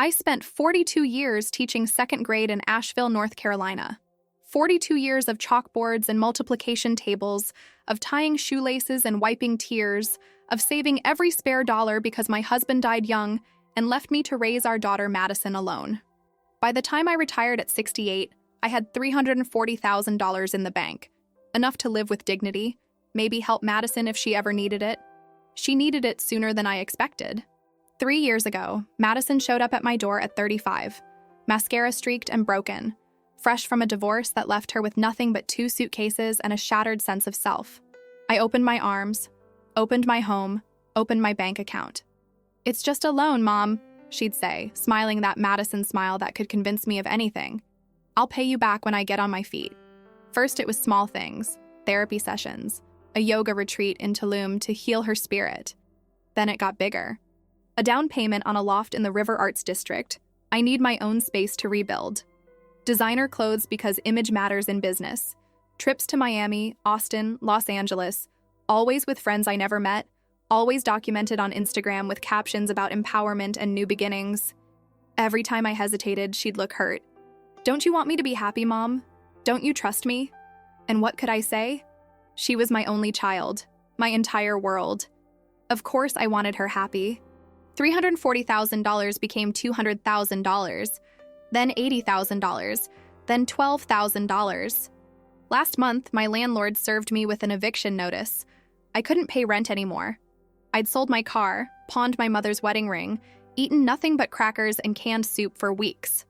I spent 42 years teaching second grade in Asheville, North Carolina. 42 years of chalkboards and multiplication tables, of tying shoelaces and wiping tears, of saving every spare dollar because my husband died young and left me to raise our daughter Madison alone. By the time I retired at 68, I had $340,000 in the bank, enough to live with dignity, maybe help Madison if she ever needed it. She needed it sooner than I expected. 3 years ago, Madison showed up at my door at 35, mascara streaked and broken, fresh from a divorce that left her with nothing but 2 suitcases and a shattered sense of self. I opened my arms, opened my home, opened my bank account. "It's just a loan, Mom," she'd say, smiling that Madison smile that could convince me of anything. "I'll pay you back when I get on my feet." First, it was small things, therapy sessions, a yoga retreat in Tulum to heal her spirit. Then it got bigger. A down payment on a loft in the River Arts District. I need my own space to rebuild. Designer clothes because image matters in business. Trips to Miami, Austin, Los Angeles, always with friends I never met, always documented on Instagram with captions about empowerment and new beginnings. Every time I hesitated, she'd look hurt. "Don't you want me to be happy, Mom? Don't you trust me?" And what could I say? She was my only child, my entire world. Of course I wanted her happy. $340,000 became $200,000, then $80,000, then $12,000. Last month, my landlord served me with an eviction notice. I couldn't pay rent anymore. I'd sold my car, pawned my mother's wedding ring, eaten nothing but crackers and canned soup for weeks.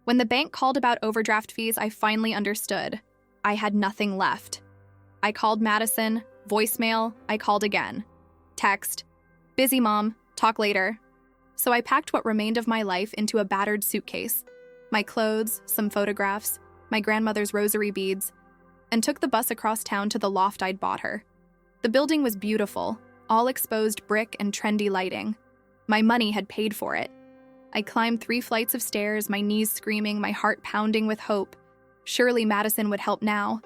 When the bank called about overdraft fees, I finally understood. I had nothing left. I called Madison, voicemail, I called again. Text, "Busy, Mom, talk later." So I packed what remained of my life into a battered suitcase, my clothes, some photographs, my grandmother's rosary beads, and took the bus across town to the loft I'd bought her. The building was beautiful, all exposed brick and trendy lighting. My money had paid for it. I climbed 3 flights of stairs, my knees screaming, my heart pounding with hope. Surely Madison would help now.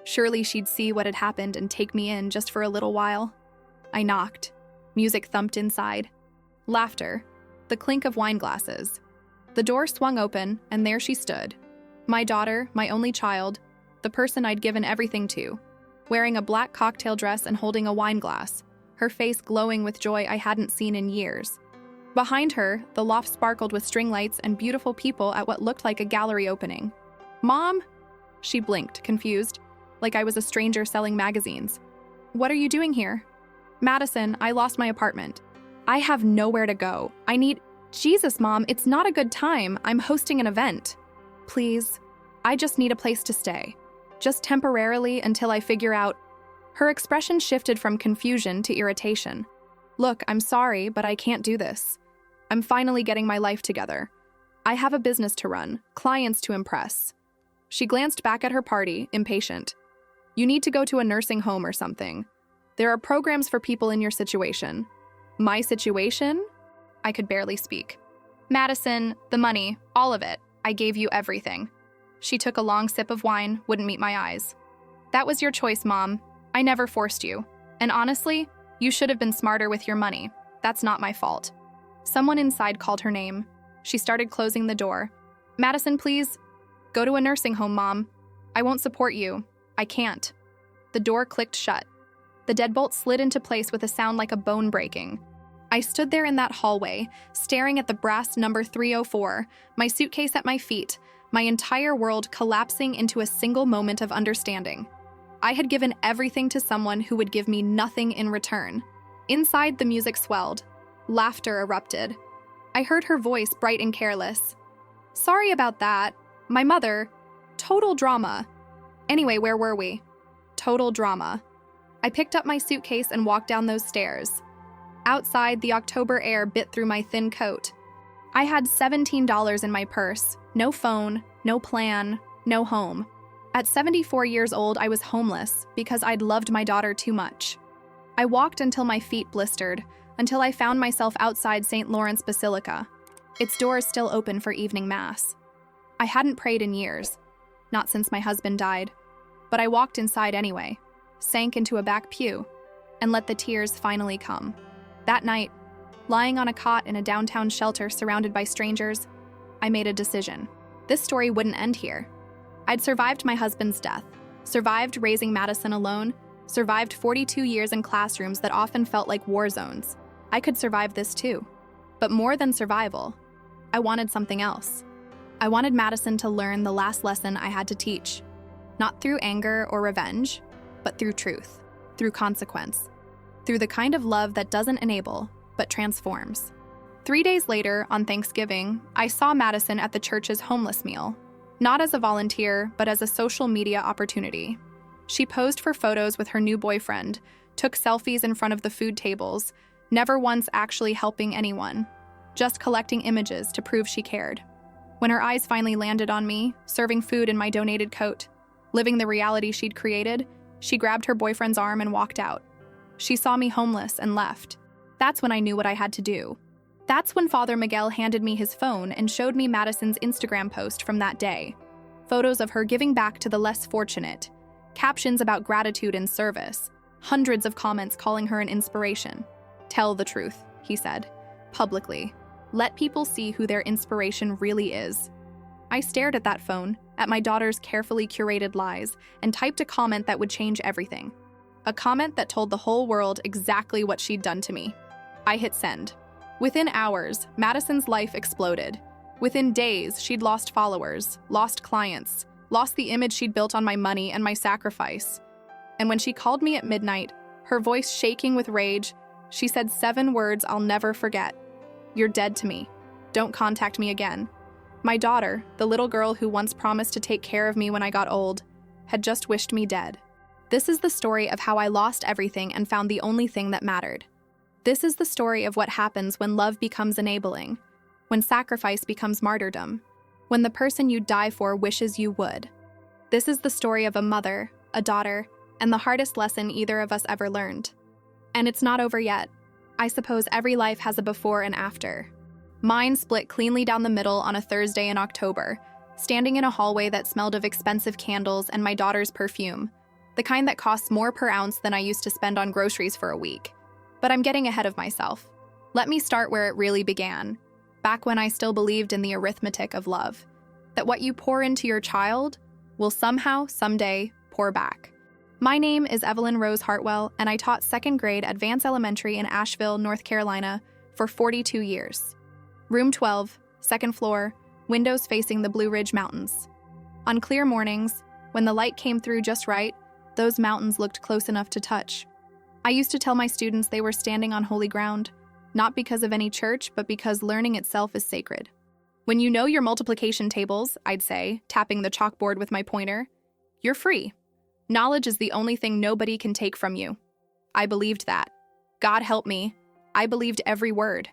Surely she'd see what had happened and take me in just for a little while. I knocked. Music thumped inside. Laughter. The clink of wine glasses. The door swung open, and there she stood. My daughter, my only child, the person I'd given everything to, wearing a black cocktail dress and holding a wine glass, her face glowing with joy I hadn't seen in years. Behind her, the loft sparkled with string lights and beautiful people at what looked like a gallery opening. "Mom?" She blinked, confused, like I was a stranger selling magazines. "What are you doing here?" "Madison, I lost my apartment. I have nowhere to go. I need—" "Jesus, Mom, it's not a good time. I'm hosting an event." "Please, I just need a place to stay. Just temporarily until I figure out—" Her expression shifted from confusion to irritation. "Look, I'm sorry, but I can't do this. I'm finally getting my life together. I have a business to run, clients to impress." She glanced back at her party, impatient. "You need to go to a nursing home or something. There are programs for people in your situation." "My situation?" I could barely speak. "Madison, the money, all of it. I gave you everything." She took a long sip of wine, wouldn't meet my eyes. "That was your choice, Mom. I never forced you. And honestly, you should have been smarter with your money. That's not my fault." Someone inside called her name. She started closing the door. "Madison, please. Go to a nursing home, Mom. I won't support you. I can't." The door clicked shut. The deadbolt slid into place with a sound like a bone breaking. I stood there in that hallway, staring at the brass number 304, my suitcase at my feet, my entire world collapsing into a single moment of understanding. I had given everything to someone who would give me nothing in return. Inside, the music swelled. Laughter erupted. I heard her voice, bright and careless. "Sorry about that. My mother. Total drama." Anyway, where were we? Total drama. I picked up my suitcase and walked down those stairs. Outside, the October air bit through my thin coat. I had $17 in my purse, no phone, no plan, no home. At 74 years old, I was homeless because I'd loved my daughter too much. I walked until my feet blistered, until I found myself outside St. Lawrence Basilica, its doors still open for evening mass. I hadn't prayed in years, not since my husband died, but I walked inside anyway, sank into a back pew, and let the tears finally come. That night, lying on a cot in a downtown shelter surrounded by strangers, I made a decision. This story wouldn't end here. I'd survived my husband's death, survived raising Madison alone, survived 42 years in classrooms that often felt like war zones. I could survive this too. But more than survival, I wanted something else. I wanted Madison to learn the last lesson I had to teach. Not through anger or revenge, but through truth, through consequence, through the kind of love that doesn't enable, but transforms. 3 days later, on Thanksgiving, I saw Madison at the church's homeless meal, not as a volunteer, but as a social media opportunity. She posed for photos with her new boyfriend, took selfies in front of the food tables, never once actually helping anyone, just collecting images to prove she cared. When her eyes finally landed on me, serving food in my donated coat, living the reality she'd created, she grabbed her boyfriend's arm and walked out. She saw me homeless and left. That's when I knew what I had to do. That's when Father Miguel handed me his phone and showed me Madison's Instagram post from that day. Photos of her giving back to the less fortunate, captions about gratitude and service, hundreds of comments calling her an inspiration. "Tell the truth," he said, publicly. "Let people see who their inspiration really is." I stared at that phone, at my daughter's carefully curated lies, and typed a comment that would change everything. A comment that told the whole world exactly what she'd done to me. I hit send. Within hours, Madison's life exploded. Within days, she'd lost followers, lost clients, lost the image she'd built on my money and my sacrifice. And when she called me at midnight, her voice shaking with rage, she said 7 words I'll never forget. "You're dead to me. Don't contact me again." My daughter, the little girl who once promised to take care of me when I got old, had just wished me dead. This is the story of how I lost everything and found the only thing that mattered. This is the story of what happens when love becomes enabling, when sacrifice becomes martyrdom, when the person you die for wishes you would. This is the story of a mother, a daughter, and the hardest lesson either of us ever learned. And it's not over yet. I suppose every life has a before and after. Mine split cleanly down the middle on a Thursday in October, standing in a hallway that smelled of expensive candles and my daughter's perfume, the kind that costs more per ounce than I used to spend on groceries for a week. But I'm getting ahead of myself. Let me start where it really began, back when I still believed in the arithmetic of love, that what you pour into your child will somehow, someday, pour back. My name is Evelyn Rose Hartwell, and I taught 2nd grade at Vance Elementary in Asheville, North Carolina, for 42 years. Room 12, 2nd floor, windows facing the Blue Ridge Mountains. On clear mornings, when the light came through just right, those mountains looked close enough to touch. I used to tell my students they were standing on holy ground, not because of any church, but because learning itself is sacred. "When you know your multiplication tables," I'd say, tapping the chalkboard with my pointer, "you're free. Knowledge is the only thing nobody can take from you." I believed that. God help me, I believed every word.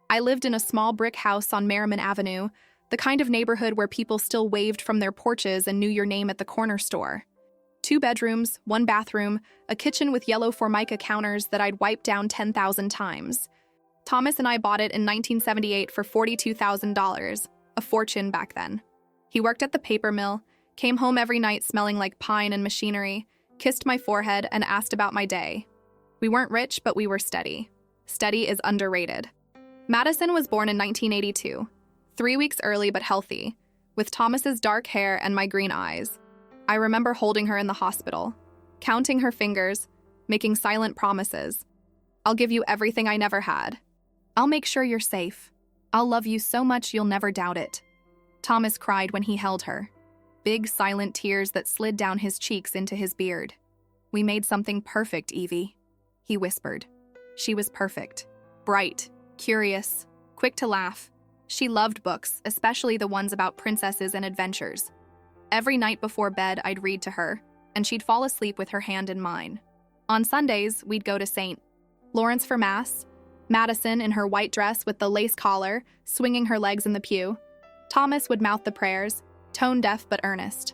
I lived in a small brick house on Merriman Avenue, the kind of neighborhood where people still waved from their porches and knew your name at the corner store. 2 bedrooms, 1 bathroom, a kitchen with yellow Formica counters that I'd wiped down 10,000 times. Thomas and I bought it in 1978 for $42,000, a fortune back then. He worked at the paper mill, came home every night smelling like pine and machinery, kissed my forehead, and asked about my day. We weren't rich, but we were steady. Steady is underrated. Madison was born in 1982, 3 weeks early but healthy, with Thomas's dark hair and my green eyes. I remember holding her in the hospital, counting her fingers, making silent promises. "I'll give you everything I never had. I'll make sure you're safe. I'll love you so much you'll never doubt it." Thomas cried when he held her, big silent tears that slid down his cheeks into his beard. "We made something perfect, Evie," he whispered. She was perfect, bright, curious, quick to laugh. She loved books, especially the ones about princesses and adventures. Every night before bed, I'd read to her, and she'd fall asleep with her hand in mine. On Sundays, we'd go to St. Lawrence for Mass, Madison in her white dress with the lace collar, swinging her legs in the pew. Thomas would mouth the prayers, tone-deaf but earnest.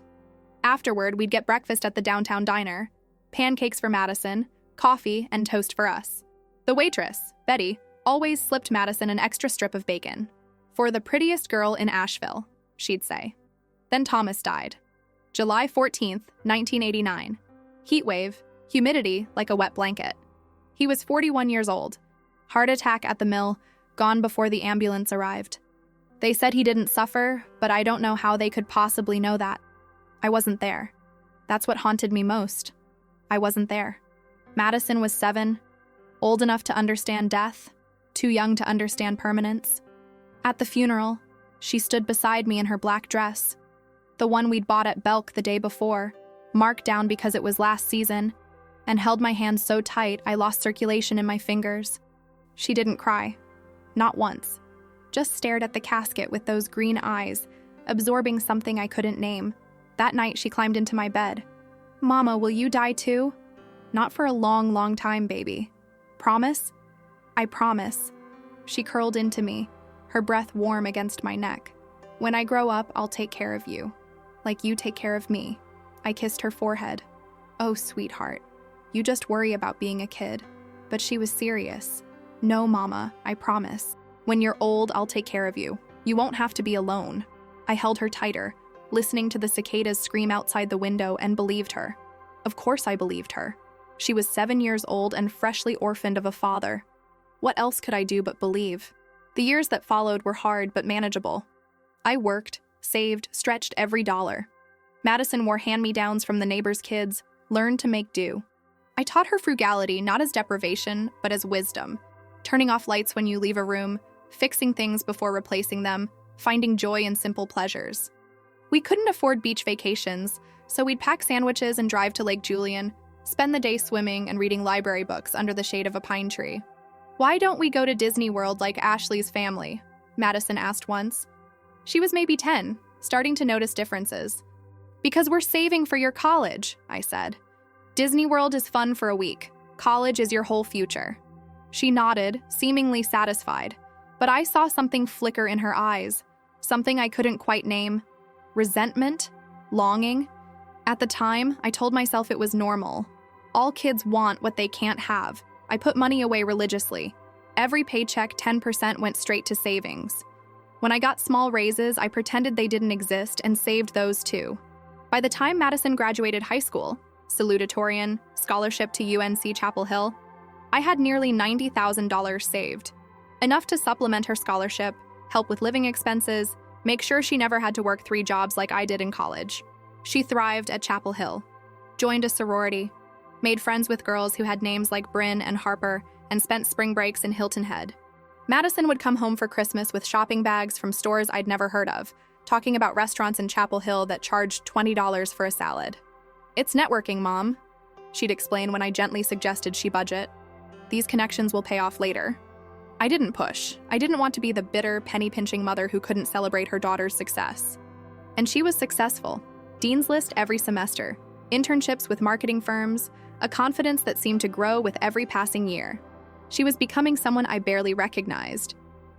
Afterward, we'd get breakfast at the downtown diner, pancakes for Madison, coffee, and toast for us. The waitress, Betty, always slipped Madison an extra strip of bacon. "For the prettiest girl in Asheville," she'd say. Then Thomas died. July 14th, 1989. Heat wave, humidity like a wet blanket. He was 41 years old. Heart attack at the mill, gone before the ambulance arrived. They said he didn't suffer, but I don't know how they could possibly know that. I wasn't there. That's what haunted me most. I wasn't there. Madison was 7, old enough to understand death, too young to understand permanence. At the funeral, she stood beside me in her black dress, the one we'd bought at Belk the day before, marked down because it was last season, and held my hand so tight I lost circulation in my fingers. She didn't cry. Not once. Just stared at the casket with those green eyes, absorbing something I couldn't name. That night she climbed into my bed. "Mama, will you die too?" "Not for a long, long time, baby." "Promise?" "I promise." She curled into me, her breath warm against my neck. "When I grow up, I'll take care of you. Like you take care of me." I kissed her forehead. "Oh, sweetheart. You just worry about being a kid." But she was serious. "No, Mama, I promise. When you're old, I'll take care of you. You won't have to be alone." I held her tighter, listening to the cicadas scream outside the window, and believed her. Of course I believed her. She was 7 years old and freshly orphaned of a father. What else could I do but believe? The years that followed were hard but manageable. I worked, saved, stretched every dollar. Madison wore hand-me-downs from the neighbors' kids, learned to make do. I taught her frugality not as deprivation, but as wisdom. Turning off lights when you leave a room, fixing things before replacing them, finding joy in simple pleasures. We couldn't afford beach vacations, so we'd pack sandwiches and drive to Lake Julian, spend the day swimming and reading library books under the shade of a pine tree. "Why don't we go to Disney World like Ashley's family?" Madison asked once. She was maybe 10, starting to notice differences. "Because we're saving for your college," I said. "Disney World is fun for a week. College is your whole future." She nodded, seemingly satisfied, but I saw something flicker in her eyes, something I couldn't quite name. Resentment? Longing? At the time, I told myself it was normal. All kids want what they can't have. I put money away religiously. Every paycheck, 10% went straight to savings. When I got small raises, I pretended they didn't exist and saved those too. By the time Madison graduated high school, salutatorian, scholarship to UNC Chapel Hill, I had nearly $90,000 saved. Enough to supplement her scholarship, help with living expenses, make sure she never had to work 3 jobs like I did in college. She thrived at Chapel Hill, joined a sorority, made friends with girls who had names like Bryn and Harper, and spent spring breaks in Hilton Head. Madison would come home for Christmas with shopping bags from stores I'd never heard of, talking about restaurants in Chapel Hill that charged $20 for a salad. "It's networking, Mom," she'd explain when I gently suggested she budget. "These connections will pay off later." I didn't push. I didn't want to be the bitter, penny-pinching mother who couldn't celebrate her daughter's success. And she was successful. Dean's List every semester, internships with marketing firms, a confidence that seemed to grow with every passing year. She was becoming someone I barely recognized,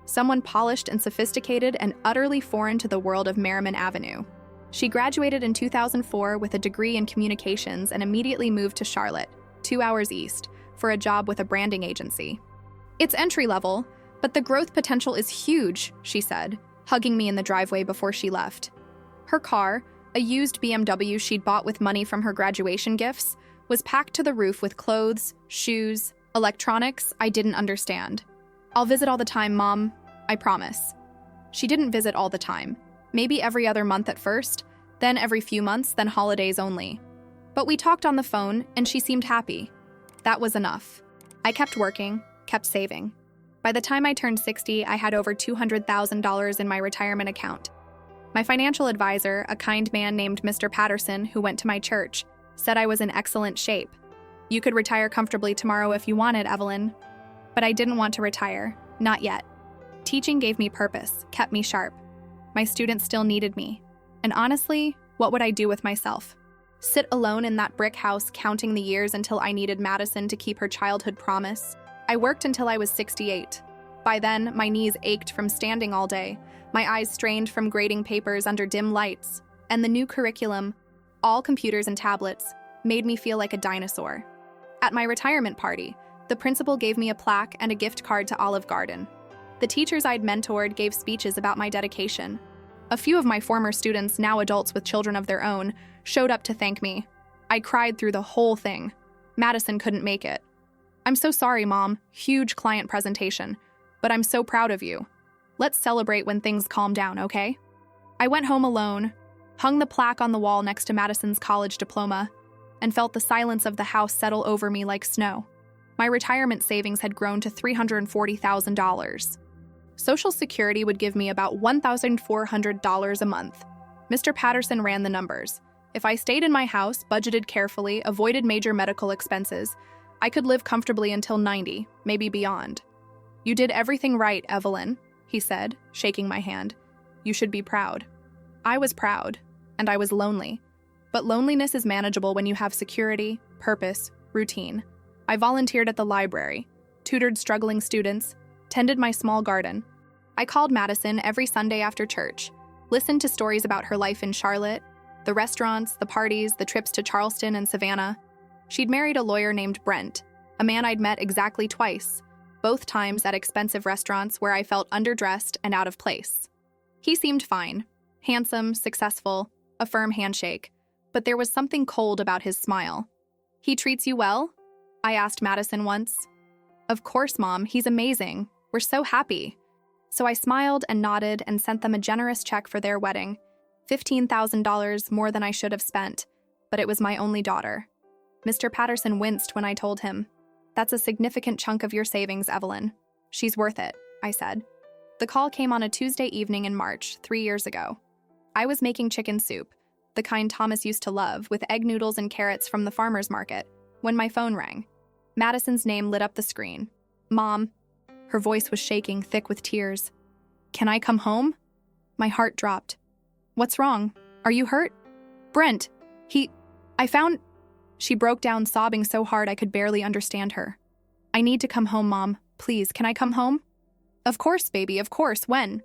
someone polished and sophisticated and utterly foreign to the world of Merriman Avenue. She graduated in 2004 with a degree in communications and immediately moved to Charlotte, 2 hours east, for a job with a branding agency. "It's entry-level, but the growth potential is huge," she said, hugging me in the driveway before she left. Her car, a used BMW she'd bought with money from her graduation gifts, was packed to the roof with clothes, shoes, electronics I didn't understand. "I'll visit all the time, Mom. I promise." She didn't visit all the time. Maybe every other month at first, then every few months, then holidays only. But we talked on the phone, and she seemed happy. That was enough. I kept working, kept saving. By the time I turned 60, I had over $200,000 in my retirement account. My financial advisor, a kind man named Mr. Patterson, who went to my church, said I was in excellent shape. "You could retire comfortably tomorrow if you wanted, Evelyn." But I didn't want to retire, not yet. Teaching gave me purpose, kept me sharp. My students still needed me. And honestly, what would I do with myself? Sit alone in that brick house counting the years until I needed Madison to keep her childhood promise? I worked until I was 68. By then, my knees ached from standing all day, my eyes strained from grading papers under dim lights, and the new curriculum, all computers and tablets, made me feel like a dinosaur. At my retirement party, the principal gave me a plaque and a gift card to Olive Garden. The teachers I'd mentored gave speeches about my dedication. A few of my former students, now adults with children of their own, showed up to thank me. I cried through the whole thing. Madison couldn't make it. I'm so sorry, Mom. Huge client presentation. But I'm so proud of you. Let's celebrate when things calm down, okay? I went home alone, hung the plaque on the wall next to Madison's college diploma, and felt the silence of the house settle over me like snow. My retirement savings had grown to $340,000. Social Security would give me about $1,400 a month. Mr. Patterson ran the numbers. If I stayed in my house, budgeted carefully, avoided major medical expenses, I could live comfortably until 90, maybe beyond. You did everything right, Evelyn, he said, shaking my hand. You should be proud. I was proud, and I was lonely. But loneliness is manageable when you have security, purpose, routine. I volunteered at the library, tutored struggling students, tended my small garden. I called Madison every Sunday after church, listened to stories about her life in Charlotte, the restaurants, the parties, the trips to Charleston and Savannah. She'd married a lawyer named Brent, a man I'd met exactly twice, both times at expensive restaurants where I felt underdressed and out of place. He seemed fine, handsome, successful, a firm handshake, but there was something cold about his smile. He treats you well? I asked Madison once. Of course, Mom, he's amazing. We're so happy. So I smiled and nodded and sent them a generous check for their wedding, $15,000 more than I should have spent, but it was my only daughter. Mr. Patterson winced when I told him, That's a significant chunk of your savings, Evelyn. She's worth it, I said. The call came on a Tuesday evening in March, 3 years ago. I was making chicken soup, the kind Thomas used to love, with egg noodles and carrots from the farmer's market, when my phone rang. Madison's name lit up the screen. Mom. Her voice was shaking, thick with tears. Can I come home? My heart dropped. What's wrong? Are you hurt? Brent. I found... She broke down, sobbing so hard I could barely understand her. I need to come home, Mom. Please, can I come home? Of course, baby, of course. When?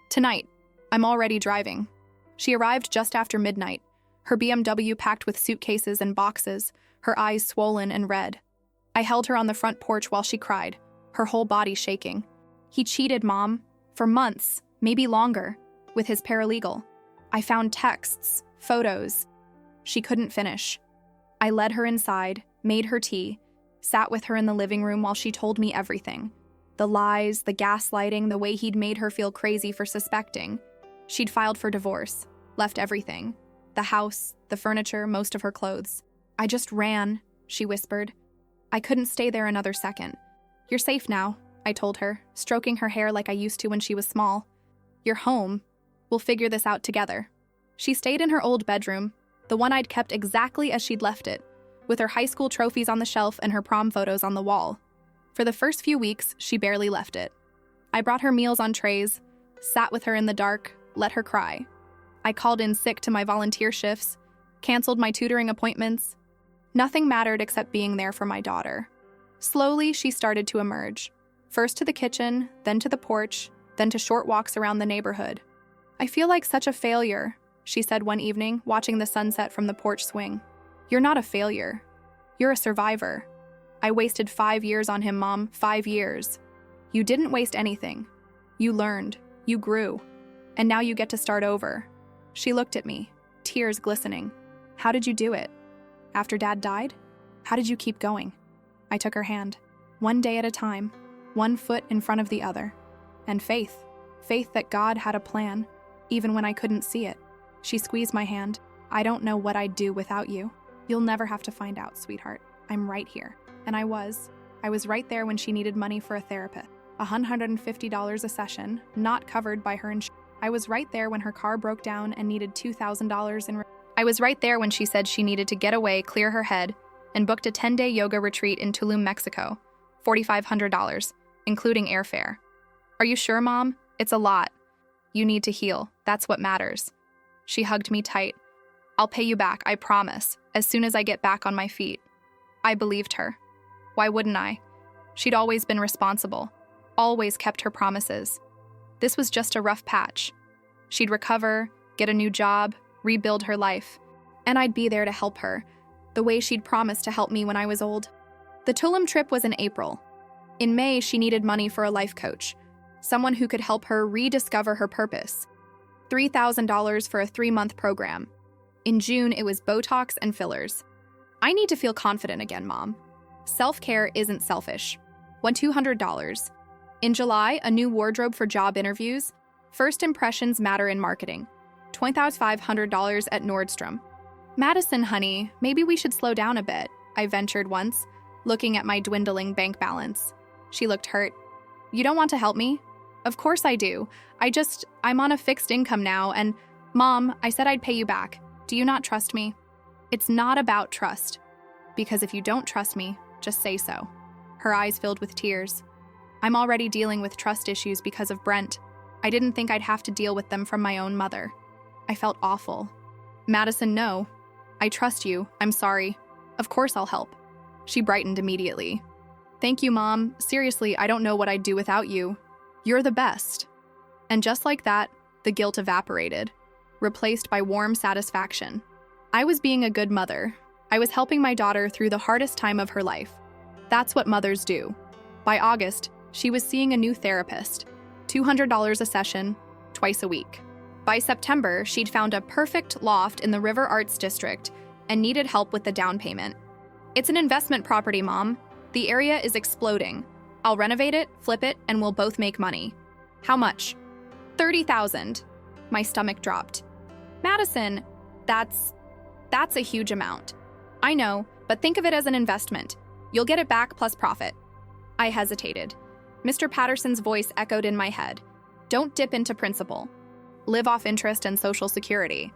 Tonight. I'm already driving. She arrived just after midnight, her BMW packed with suitcases and boxes, her eyes swollen and red. I held her on the front porch while she cried, her whole body shaking. He cheated, Mom, for months, maybe longer, with his paralegal. I found texts, photos. She couldn't finish. I led her inside, made her tea, sat with her in the living room while she told me everything. The lies, the gaslighting, the way he'd made her feel crazy for suspecting. She'd filed for divorce, left everything. The house, the furniture, most of her clothes. I just ran, she whispered. I couldn't stay there another second. You're safe now, I told her, stroking her hair like I used to when she was small. You're home. We'll figure this out together. She stayed in her old bedroom, the one I'd kept exactly as she'd left it, with her high school trophies on the shelf and her prom photos on the wall. For the first few weeks, she barely left it. I brought her meals on trays, sat with her in the dark, let her cry. I called in sick to my volunteer shifts, canceled my tutoring appointments. Nothing mattered except being there for my daughter. Slowly, she started to emerge. First to the kitchen, then to the porch, then to short walks around the neighborhood. I feel like such a failure, she said one evening, watching the sunset from the porch swing. You're not a failure. You're a survivor. I wasted 5 years on him, Mom, 5 years. You didn't waste anything. You learned. You grew. And now you get to start over. She looked at me, tears glistening. How did you do it? After Dad died? How did you keep going? I took her hand. One day at a time, one foot in front of the other. And faith. Faith that God had a plan, even when I couldn't see it. She squeezed my hand. I don't know what I'd do without you. You'll never have to find out, sweetheart. I'm right here. And I was right there when she needed money for a therapist. $150 a session, not covered by her insurance. I was right there when her car broke down and needed $2,000 in. I was right there when she said she needed to get away, clear her head, and booked a 10-day yoga retreat in Tulum, Mexico. $4,500, including airfare. Are you sure, Mom? It's a lot. You need to heal. That's what matters. She hugged me tight. I'll pay you back, I promise, as soon as I get back on my feet. I believed her. Why wouldn't I? She'd always been responsible, always kept her promises. This was just a rough patch. She'd recover, get a new job, rebuild her life, and I'd be there to help her, the way she'd promised to help me when I was old. The Tulum trip was in April. In May, she needed money for a life coach, someone who could help her rediscover her purpose. $3,000 for a 3-month program. In June, it was Botox and fillers. I need to feel confident again, Mom. Self-care isn't selfish. $200. In July, a new wardrobe for job interviews. First impressions matter in marketing. $2,500 at Nordstrom. Madison, honey, maybe we should slow down a bit, I ventured once, looking at my dwindling bank balance. She looked hurt. You don't want to help me? Of course I do. I'm on a fixed income now, and Mom, I said I'd pay you back. Do you not trust me? It's not about trust. Because if you don't trust me, just say so. Her eyes filled with tears. I'm already dealing with trust issues because of Brent. I didn't think I'd have to deal with them from my own mother. I felt awful. Madison, no. I trust you. I'm sorry. Of course I'll help. She brightened immediately. Thank you, Mom. Seriously, I don't know what I'd do without you. You're the best. And just like that, the guilt evaporated, replaced by warm satisfaction. I was being a good mother. I was helping my daughter through the hardest time of her life. That's what mothers do. By August, she was seeing a new therapist. $200 a session, twice a week. By September, she'd found a perfect loft in the River Arts District and needed help with the down payment. It's an investment property, Mom. The area is exploding. I'll renovate it, flip it, and we'll both make money. How much? $30,000. My stomach dropped. Madison, that's a huge amount. I know, but think of it as an investment. You'll get it back plus profit. I hesitated. Mr. Patterson's voice echoed in my head. Don't dip into principal. Live off interest and Social Security.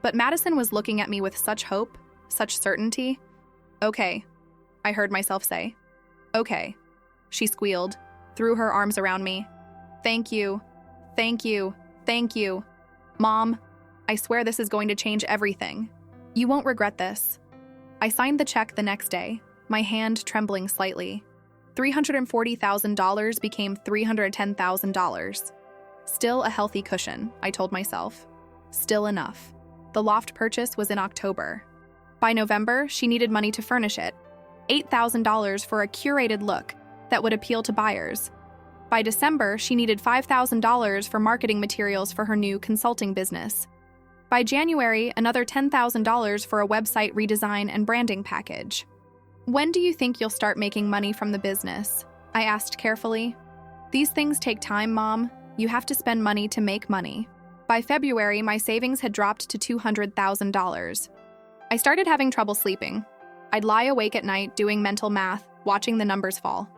But Madison was looking at me with such hope, such certainty. Okay, I heard myself say. Okay. She squealed, threw her arms around me. Thank you, thank you, thank you. Mom, I swear this is going to change everything. You won't regret this. I signed the check the next day, my hand trembling slightly. $340,000 became $310,000. Still a healthy cushion, I told myself. Still enough. The loft purchase was in October. By November, she needed money to furnish it. $8,000 for a curated look that would appeal to buyers. By December, she needed $5,000 for marketing materials for her new consulting business. By January, another $10,000 for a website redesign and branding package. When do you think you'll start making money from the business? I asked carefully. These things take time, Mom. You have to spend money to make money. By February, my savings had dropped to $200,000. I started having trouble sleeping. I'd lie awake at night doing mental math, watching the numbers fall.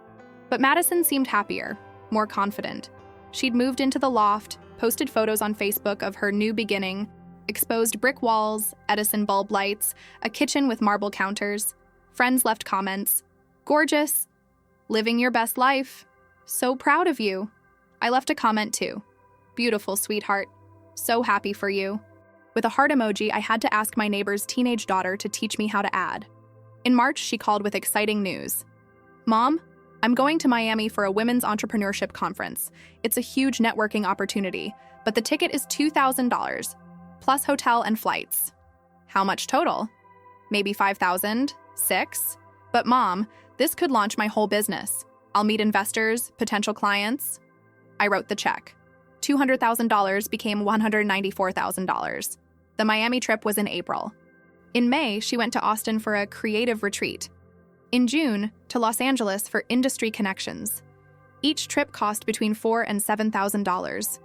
But Madison seemed happier, more confident. She'd moved into the loft, posted photos on Facebook of her new beginning, exposed brick walls, Edison bulb lights, a kitchen with marble counters. Friends left comments. Gorgeous. Living your best life. So proud of you. I left a comment too. Beautiful, sweetheart. So happy for you. With a heart emoji, I had to ask my neighbor's teenage daughter to teach me how to add. In March, she called with exciting news. Mom, I'm going to Miami for a women's entrepreneurship conference. It's a huge networking opportunity, but the ticket is $2,000, plus hotel and flights. How much total? Maybe $5,000? $6,000? But Mom, this could launch my whole business. I'll meet investors, potential clients. I wrote the check. $200,000 became $194,000. The Miami trip was in April. In May, she went to Austin for a creative retreat. In June, to Los Angeles for industry connections. Each trip cost between $4,000 and $7,000.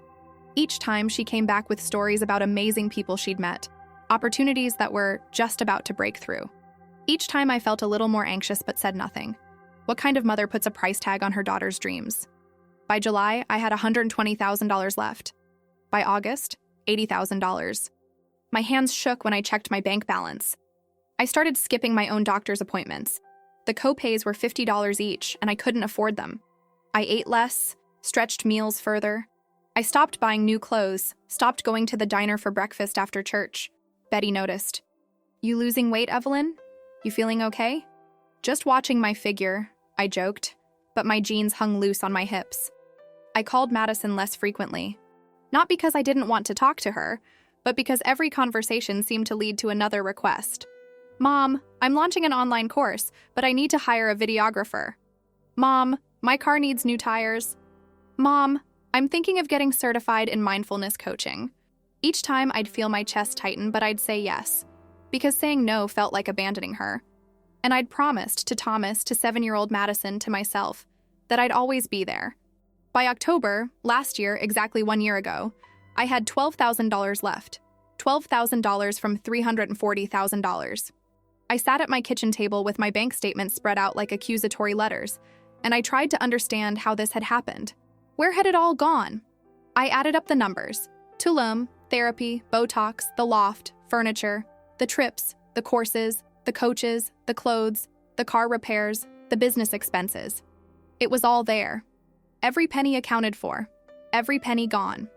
Each time, she came back with stories about amazing people she'd met, opportunities that were just about to break through. Each time, I felt a little more anxious but said nothing. What kind of mother puts a price tag on her daughter's dreams? By July, I had $120,000 left. By August, $80,000. My hands shook when I checked my bank balance. I started skipping my own doctor's appointments. The co-pays were $50 each, and I couldn't afford them. I ate less, stretched meals further. I stopped buying new clothes, stopped going to the diner for breakfast after church. Betty noticed. You losing weight, Evelyn? You feeling okay? Just watching my figure, I joked, but my jeans hung loose on my hips. I called Madison less frequently. Not because I didn't want to talk to her, but because every conversation seemed to lead to another request. Mom, I'm launching an online course, but I need to hire a videographer. Mom, my car needs new tires. Mom, I'm thinking of getting certified in mindfulness coaching. Each time I'd feel my chest tighten, but I'd say yes, because saying no felt like abandoning her. And I'd promised to Thomas, to 7-year-old Madison, to myself, that I'd always be there. By October, last year, exactly 1 year ago, I had $12,000 left. $12,000 from $340,000. I sat at my kitchen table with my bank statements spread out like accusatory letters, and I tried to understand how this had happened. Where had it all gone? I added up the numbers. Tulum, therapy, Botox, the loft, furniture, the trips, the courses, the coaches, the clothes, the car repairs, the business expenses. It was all there. Every penny accounted for. Every penny gone.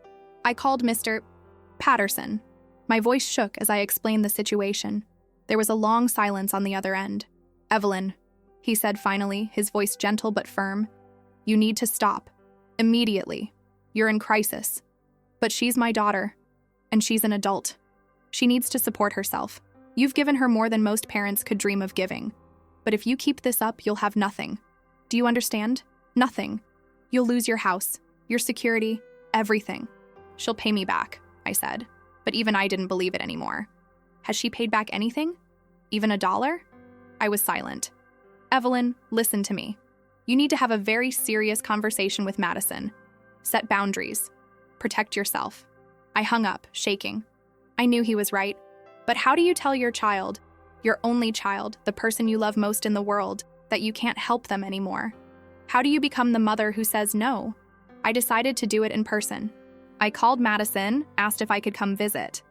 I called Mr. Patterson. My voice shook as I explained the situation. There was a long silence on the other end. "Evelyn," he said finally, his voice gentle but firm, "you need to stop. Immediately. You're in crisis. But she's my daughter, and she's an adult. She needs to support herself. You've given her more than most parents could dream of giving. But if you keep this up, you'll have nothing. Do you understand? Nothing. You'll lose your house, your security, everything." "She'll pay me back," I said, but even I didn't believe it anymore. Has she paid back anything? Even $1? I was silent. "Evelyn, listen to me. You need to have a very serious conversation with Madison. Set boundaries. Protect yourself." I hung up, shaking. I knew he was right. But how do you tell your child, your only child, the person you love most in the world, that you can't help them anymore? How do you become the mother who says no? I decided to do it in person. I called Madison, asked if I could come visit.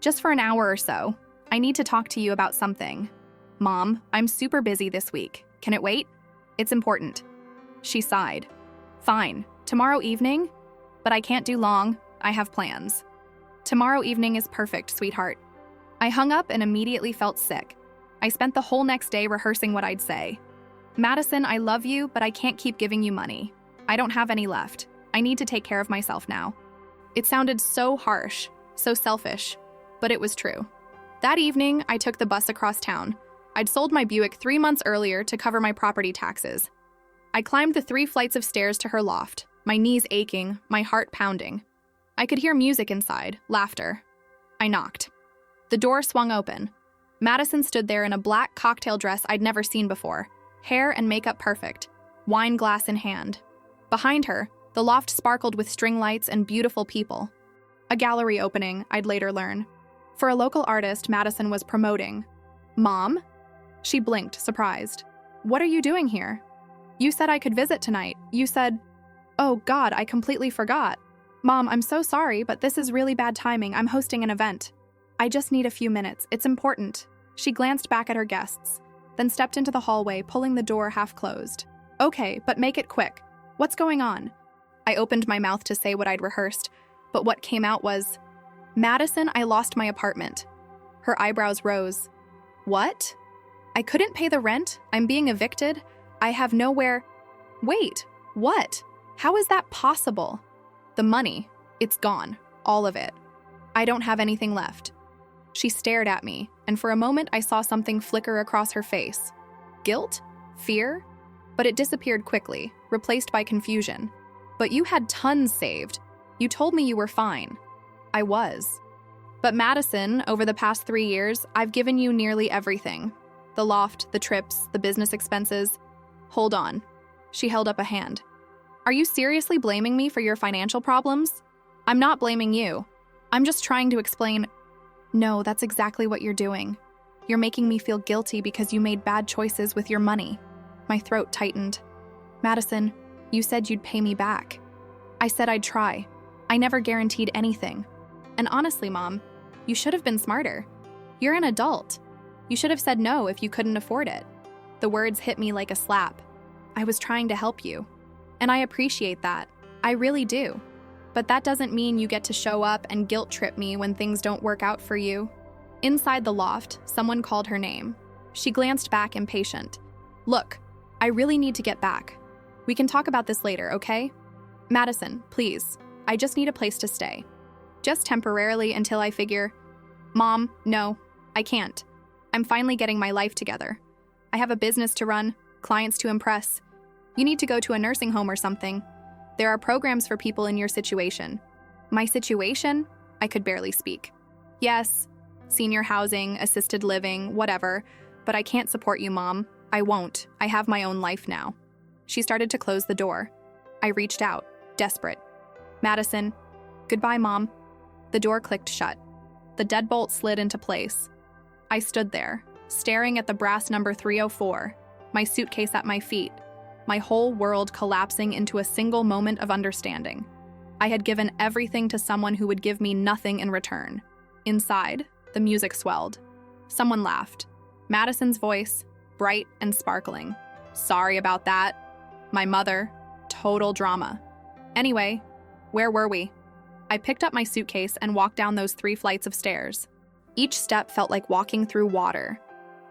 "Just for an hour or so. I need to talk to you about something." "Mom, I'm super busy this week. Can it wait? It's important." She sighed. "Fine. Tomorrow evening? But I can't do long. I have plans." "Tomorrow evening is perfect, sweetheart." I hung up and immediately felt sick. I spent the whole next day rehearsing what I'd say. "Madison, I love you, but I can't keep giving you money. I don't have any left. I need to take care of myself now." It sounded so harsh, so selfish, but it was true. That evening, I took the bus across town. I'd sold my Buick 3 months earlier to cover my property taxes. I climbed the 3 flights of stairs to her loft, my knees aching, my heart pounding. I could hear music inside, laughter. I knocked. The door swung open. Madison stood there in a black cocktail dress I'd never seen before, hair and makeup perfect, wine glass in hand. Behind her, the loft sparkled with string lights and beautiful people. A gallery opening, I'd later learn. For a local artist Madison was promoting. "Mom?" She blinked, surprised. "What are you doing here? You said I could visit tonight. You said..." "Oh God, I completely forgot. Mom, I'm so sorry, but this is really bad timing. I'm hosting an event. I just need a few minutes. It's important." She glanced back at her guests, then stepped into the hallway, pulling the door half closed. "Okay, but make it quick. What's going on?" I opened my mouth to say what I'd rehearsed, but what came out was, "Madison, I lost my apartment." Her eyebrows rose. "What? I couldn't pay the rent? I'm being evicted? I have nowhere..." "Wait, what? How is that possible?" "The money. It's gone. All of it. I don't have anything left." She stared at me, and for a moment I saw something flicker across her face. Guilt? Fear? But it disappeared quickly, replaced by confusion. "But you had tons saved. You told me you were fine." I was. "But Madison, over the past 3 years, I've given you nearly everything. The loft, the trips, the business expenses." "Hold on." She held up a hand. "Are you seriously blaming me for your financial problems?" "I'm not blaming you. I'm just trying to explain..." "No, that's exactly what you're doing. You're making me feel guilty because you made bad choices with your money." My throat tightened. "Madison, you said you'd pay me back." "I said I'd try. I never guaranteed anything. And honestly, Mom, you should have been smarter. You're an adult. You should have said no if you couldn't afford it." The words hit me like a slap. I was trying to help you. And I appreciate that. I really do. But that doesn't mean you get to show up and guilt trip me when things don't work out for you. Inside the loft, someone called her name. She glanced back, impatient. "Look, I really need to get back. We can talk about this later, okay? Madison, please. I just need a place to stay. Just temporarily until I figure..." "Mom, no, I can't. I'm finally getting my life together. I have a business to run, clients to impress. You need to go to a nursing home or something. There are programs for people in your situation." "My situation?" I could barely speak. "Yes, senior housing, assisted living, whatever. but I can't support you, Mom. I won't. I have my own life now. She started to close the door. I reached out, desperate. Madison, goodbye, Mom. The door clicked shut. The deadbolt slid into place. I stood there, staring at the brass number 304, my suitcase at my feet, my whole world collapsing into a single moment of understanding. I had given everything to someone who would give me nothing in return. Inside, the music swelled. Someone laughed. Madison's voice, bright and sparkling. Sorry about that. My mother, total drama. Anyway, where were we? I picked up my suitcase and walked down those 3 flights of stairs. Each step felt like walking through water.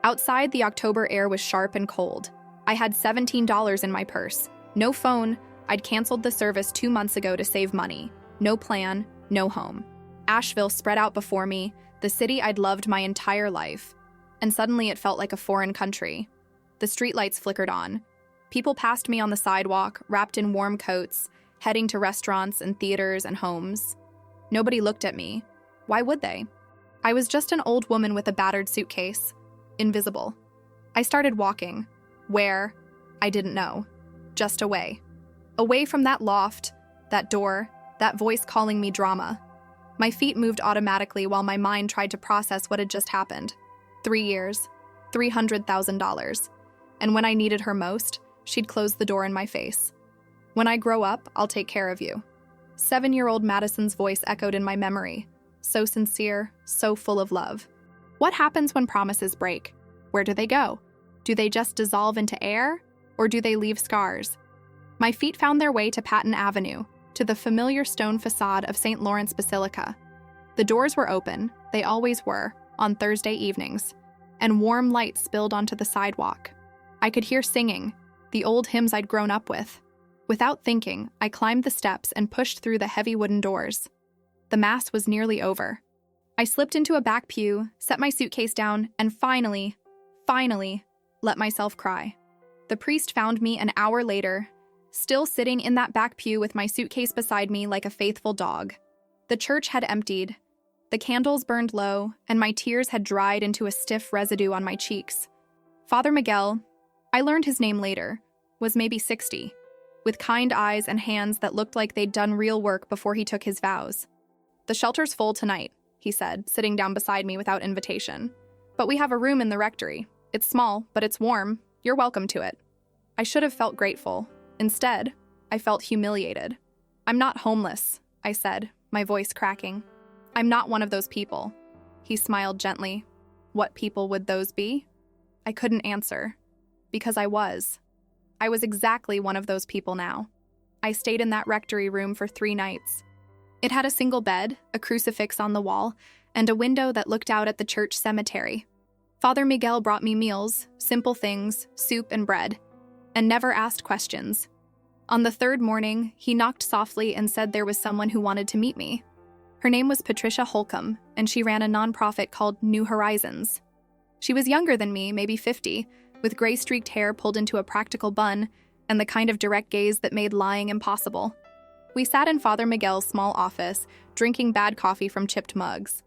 Outside, the October air was sharp and cold. I had $17 in my purse. No phone. I'd canceled the service 2 months ago to save money. No plan, no home. Asheville spread out before me, the city I'd loved my entire life. And suddenly it felt like a foreign country. The streetlights flickered on. People passed me on the sidewalk, wrapped in warm coats, heading to restaurants and theaters and homes. Nobody looked at me. Why would they? I was just an old woman with a battered suitcase. Invisible. I started walking. Where? I didn't know. Just away. Away from that loft, that door, that voice calling me drama. My feet moved automatically while my mind tried to process what had just happened. 3 years, $300,000. And when I needed her most, she'd close the door in my face. When I grow up, I'll take care of you. 7-year-old Madison's voice echoed in my memory. So sincere, so full of love. What happens when promises break? Where do they go? Do they just dissolve into air? Or do they leave scars? My feet found their way to Patton Avenue, to the familiar stone facade of St. Lawrence Basilica. The doors were open, they always were, on Thursday evenings, and warm light spilled onto the sidewalk. I could hear singing, the old hymns I'd grown up with. Without thinking, I climbed the steps and pushed through the heavy wooden doors. The Mass was nearly over. I slipped into a back pew, set my suitcase down, and finally, let myself cry. The priest found me an hour later, still sitting in that back pew with my suitcase beside me like a faithful dog. The church had emptied. The candles burned low, and my tears had dried into a stiff residue on my cheeks. Father Miguel, I learned his name later, was maybe 60, with kind eyes and hands that looked like they'd done real work before he took his vows. The shelter's full tonight, he said, sitting down beside me without invitation. But we have a room in the rectory. It's small, but it's warm. You're welcome to it. I should have felt grateful. Instead, I felt humiliated. I'm not homeless, I said, my voice cracking. I'm not one of those people. He smiled gently. What people would those be? I couldn't answer. Because I was. I was exactly one of those people now. I stayed in that rectory room for 3 nights. It had a single bed, a crucifix on the wall, and a window that looked out at the church cemetery. Father Miguel brought me meals, simple things, soup and bread, and never asked questions. On the 3rd morning, he knocked softly and said there was someone who wanted to meet me. Her name was Patricia Holcomb, and she ran a nonprofit called New Horizons. She was younger than me, maybe 50, with gray-streaked hair pulled into a practical bun and the kind of direct gaze that made lying impossible. We sat in Father Miguel's small office, drinking bad coffee from chipped mugs.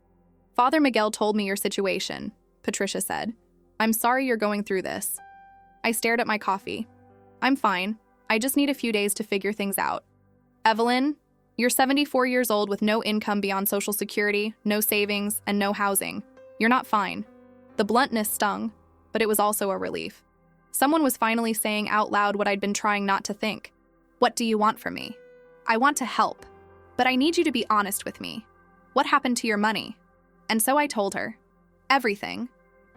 Father Miguel told me your situation, Patricia said. I'm sorry you're going through this. I stared at my coffee. I'm fine. I just need a few days to figure things out. Evelyn, you're 74 years old with no income beyond Social Security, no savings, and no housing. You're not fine. The bluntness stung, but it was also a relief. Someone was finally saying out loud what I'd been trying not to think. What do you want from me? I want to help, but I need you to be honest with me. What happened to your money? And so I told her. Everything.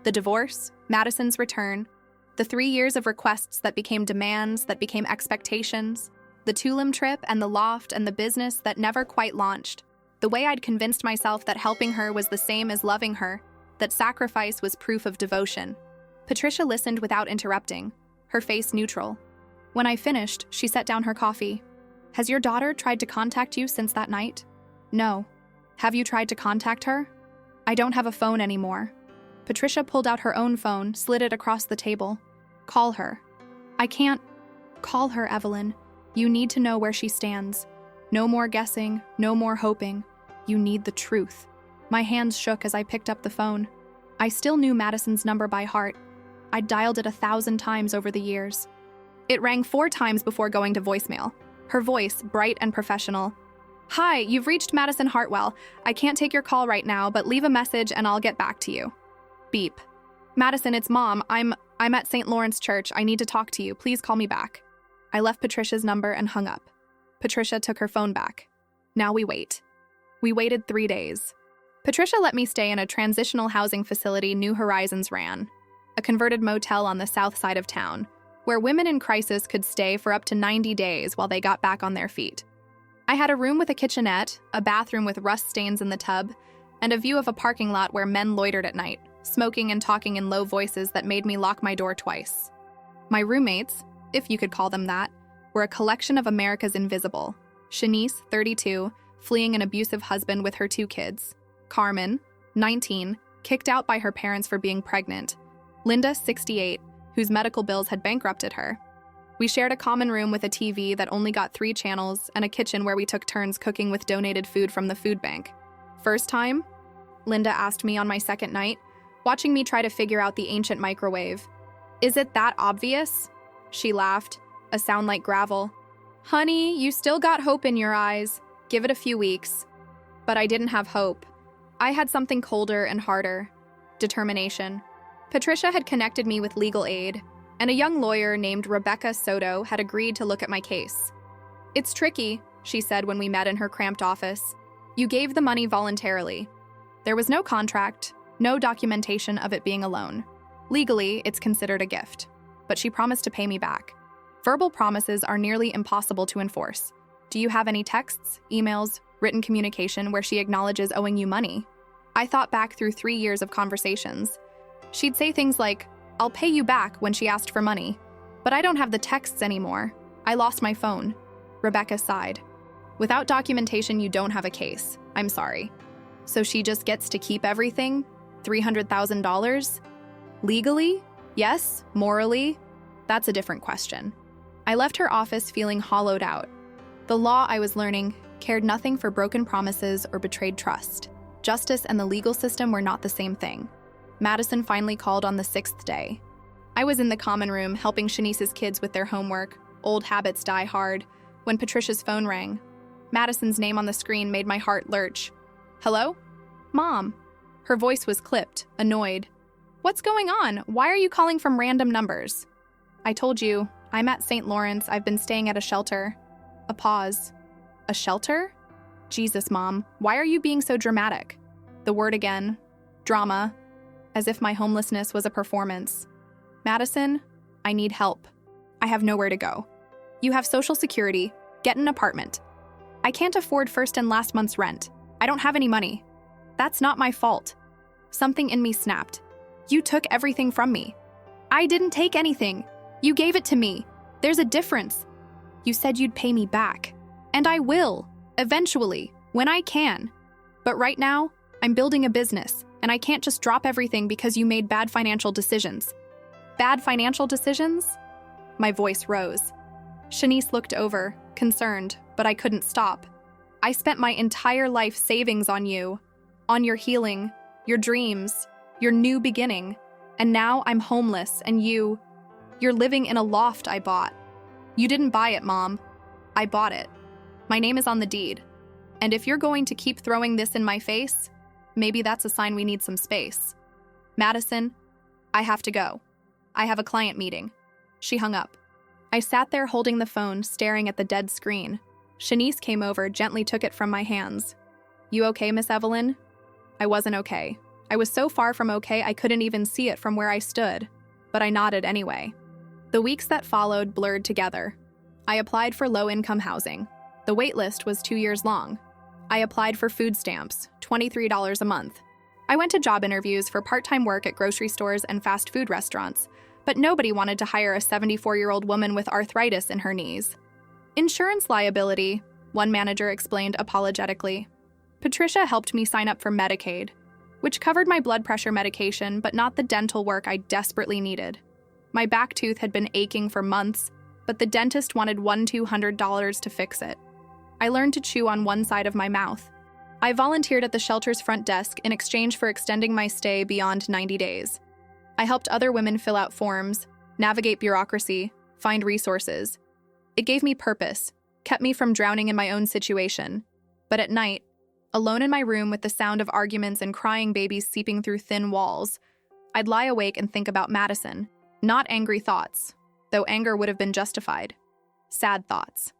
The divorce, Madison's return, the 3 years of requests that became demands, that became expectations, the Tulum trip and the loft and the business that never quite launched, the way I'd convinced myself that helping her was the same as loving her, that sacrifice was proof of devotion. Patricia listened without interrupting, her face neutral. When I finished, she set down her coffee. Has your daughter tried to contact you since that night? No. Have you tried to contact her? I don't have a phone anymore. Patricia pulled out her own phone, slid it across the table. Call her. I can't. Call her, Evelyn. You need to know where she stands. No more guessing, no more hoping. You need the truth. My hands shook as I picked up the phone. I still knew Madison's number by heart, I'd dialed it 1,000 times over the years. It rang 4 times before going to voicemail. Her voice, bright and professional. "Hi, you've reached Madison Hartwell. I can't take your call right now, but leave a message and I'll get back to you." Beep. "Madison, it's Mom. I'm at St. Lawrence Church. I need to talk to you. Please call me back." I left Patricia's number and hung up. Patricia took her phone back. Now we wait. We waited 3 days. Patricia let me stay in a transitional housing facility New Horizons ran, a converted motel on the south side of town, where women in crisis could stay for up to 90 days while they got back on their feet. I had a room with a kitchenette, a bathroom with rust stains in the tub, and a view of a parking lot where men loitered at night, smoking and talking in low voices that made me lock my door twice. My roommates, if you could call them that, were a collection of America's Invisible. Shanice, 32, fleeing an abusive husband with her 2 kids. Carmen, 19, kicked out by her parents for being pregnant. Linda, 68, whose medical bills had bankrupted her. We shared a common room with a TV that only got 3 channels and a kitchen where we took turns cooking with donated food from the food bank. "First time?" Linda asked me on my second night, watching me try to figure out the ancient microwave. "Is it that obvious?" She laughed, a sound like gravel. "Honey, you still got hope in your eyes. Give it a few weeks." But I didn't have hope. I had something colder and harder. Determination. Patricia had connected me with legal aid, and a young lawyer named Rebecca Soto had agreed to look at my case. "It's tricky," she said when we met in her cramped office. "You gave the money voluntarily. There was no contract, no documentation of it being a loan. Legally, it's considered a gift. But she promised to pay me back. Verbal promises are nearly impossible to enforce. Do you have any texts, emails, written communication where she acknowledges owing you money?" I thought back through 3 years of conversations. She'd say things like, "I'll pay you back," when she asked for money. But I don't have the texts anymore. I lost my phone. Rebecca sighed. "Without documentation, you don't have a case. I'm sorry." So she just gets to keep everything? $300,000? Legally? Yes. Morally? That's a different question. I left her office feeling hollowed out. The law, I was learning, cared nothing for broken promises or betrayed trust. Justice and the legal system were not the same thing. Madison finally called on the 6th day. I was in the common room helping Shanice's kids with their homework. Old habits die hard. When Patricia's phone rang, Madison's name on the screen made my heart lurch. "Hello? Mom." Her voice was clipped, annoyed. "What's going on? Why are you calling from random numbers?" "I told you, I'm at St. Lawrence. I've been staying at a shelter." A pause. "A shelter?" "Jesus, Mom, why are you being so dramatic?" The word again. Drama. As if my homelessness was a performance. "Madison, I need help. I have nowhere to go. You have Social Security. Get an apartment. I can't afford first and last month's rent. I don't have any money. That's not my fault." Something in me snapped. "You took everything from me." "I didn't take anything. You gave it to me. There's a difference. You said you'd pay me back. And I will, eventually, when I can. But right now, I'm building a business, and I can't just drop everything because you made bad financial decisions." "Bad financial decisions?" My voice rose. Shanice looked over, concerned, but I couldn't stop. "I spent my entire life savings on you, on your healing, your dreams, your new beginning, and now I'm homeless and you're living in a loft I bought. You didn't buy it, Mom. I bought it. My name is on the deed. And if you're going to keep throwing this in my face, maybe that's a sign we need some space. Madison, I have to go. I have a client meeting." She hung up. I sat there holding the phone, staring at the dead screen. Shanice came over, gently took it from my hands. "You okay, Miss Evelyn?" I wasn't okay. I was so far from okay I couldn't even see it from where I stood, but I nodded anyway. The weeks that followed blurred together. I applied for low-income housing. The wait list was 2 years long. I applied for food stamps, $23 a month. I went to job interviews for part-time work at grocery stores and fast food restaurants, but nobody wanted to hire a 74-year-old woman with arthritis in her knees. "Insurance liability," one manager explained apologetically. Patricia helped me sign up for Medicaid, which covered my blood pressure medication but not the dental work I desperately needed. My back tooth had been aching for months, but the dentist wanted $200 to fix it. I learned to chew on one side of my mouth. I volunteered at the shelter's front desk in exchange for extending my stay beyond 90 days. I helped other women fill out forms, navigate bureaucracy, find resources. It gave me purpose, kept me from drowning in my own situation. But at night, alone in my room with the sound of arguments and crying babies seeping through thin walls, I'd lie awake and think about Madison. Not angry thoughts, though anger would have been justified. Sad thoughts.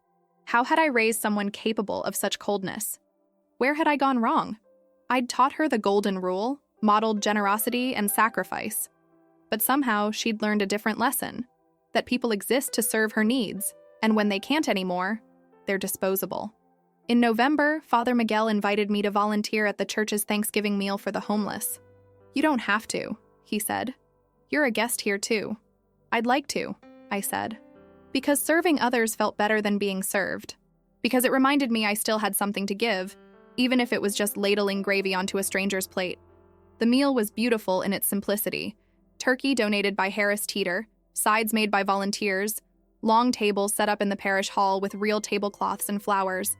How had I raised someone capable of such coldness? Where had I gone wrong? I'd taught her the golden rule, modeled generosity and sacrifice. But somehow she'd learned a different lesson, that people exist to serve her needs, and when they can't anymore, they're disposable. In November, Father Miguel invited me to volunteer at the church's Thanksgiving meal for the homeless. "You don't have to," he said. "You're a guest here too." "I'd like to," I said. Because serving others felt better than being served. Because it reminded me I still had something to give, even if it was just ladling gravy onto a stranger's plate. The meal was beautiful in its simplicity. Turkey donated by Harris Teeter, sides made by volunteers, long tables set up in the parish hall with real tablecloths and flowers.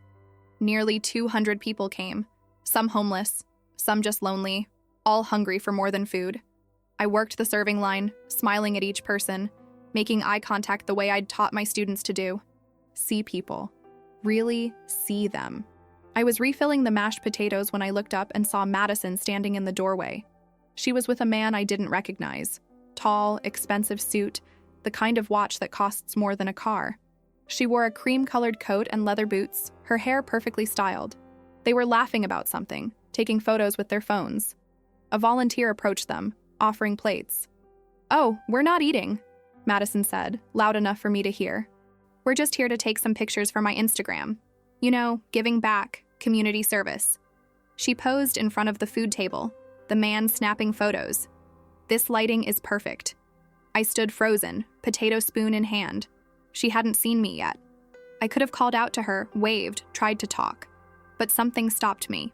Nearly 200 people came, some homeless, some just lonely, all hungry for more than food. I worked the serving line, smiling at each person, making eye contact the way I'd taught my students to do. See people. Really see them. I was refilling the mashed potatoes when I looked up and saw Madison standing in the doorway. She was with a man I didn't recognize. Tall, expensive suit, the kind of watch that costs more than a car. She wore a cream-colored coat and leather boots, her hair perfectly styled. They were laughing about something, taking photos with their phones. A volunteer approached them, offering plates. "Oh, we're not eating," Madison said, loud enough for me to hear. "We're just here to take some pictures for my Instagram. You know, giving back, community service." She posed in front of the food table, the man snapping photos. This lighting is perfect. I stood frozen, potato spoon in hand. She hadn't seen me yet. I could have called out to her, waved, tried to talk. But something stopped me.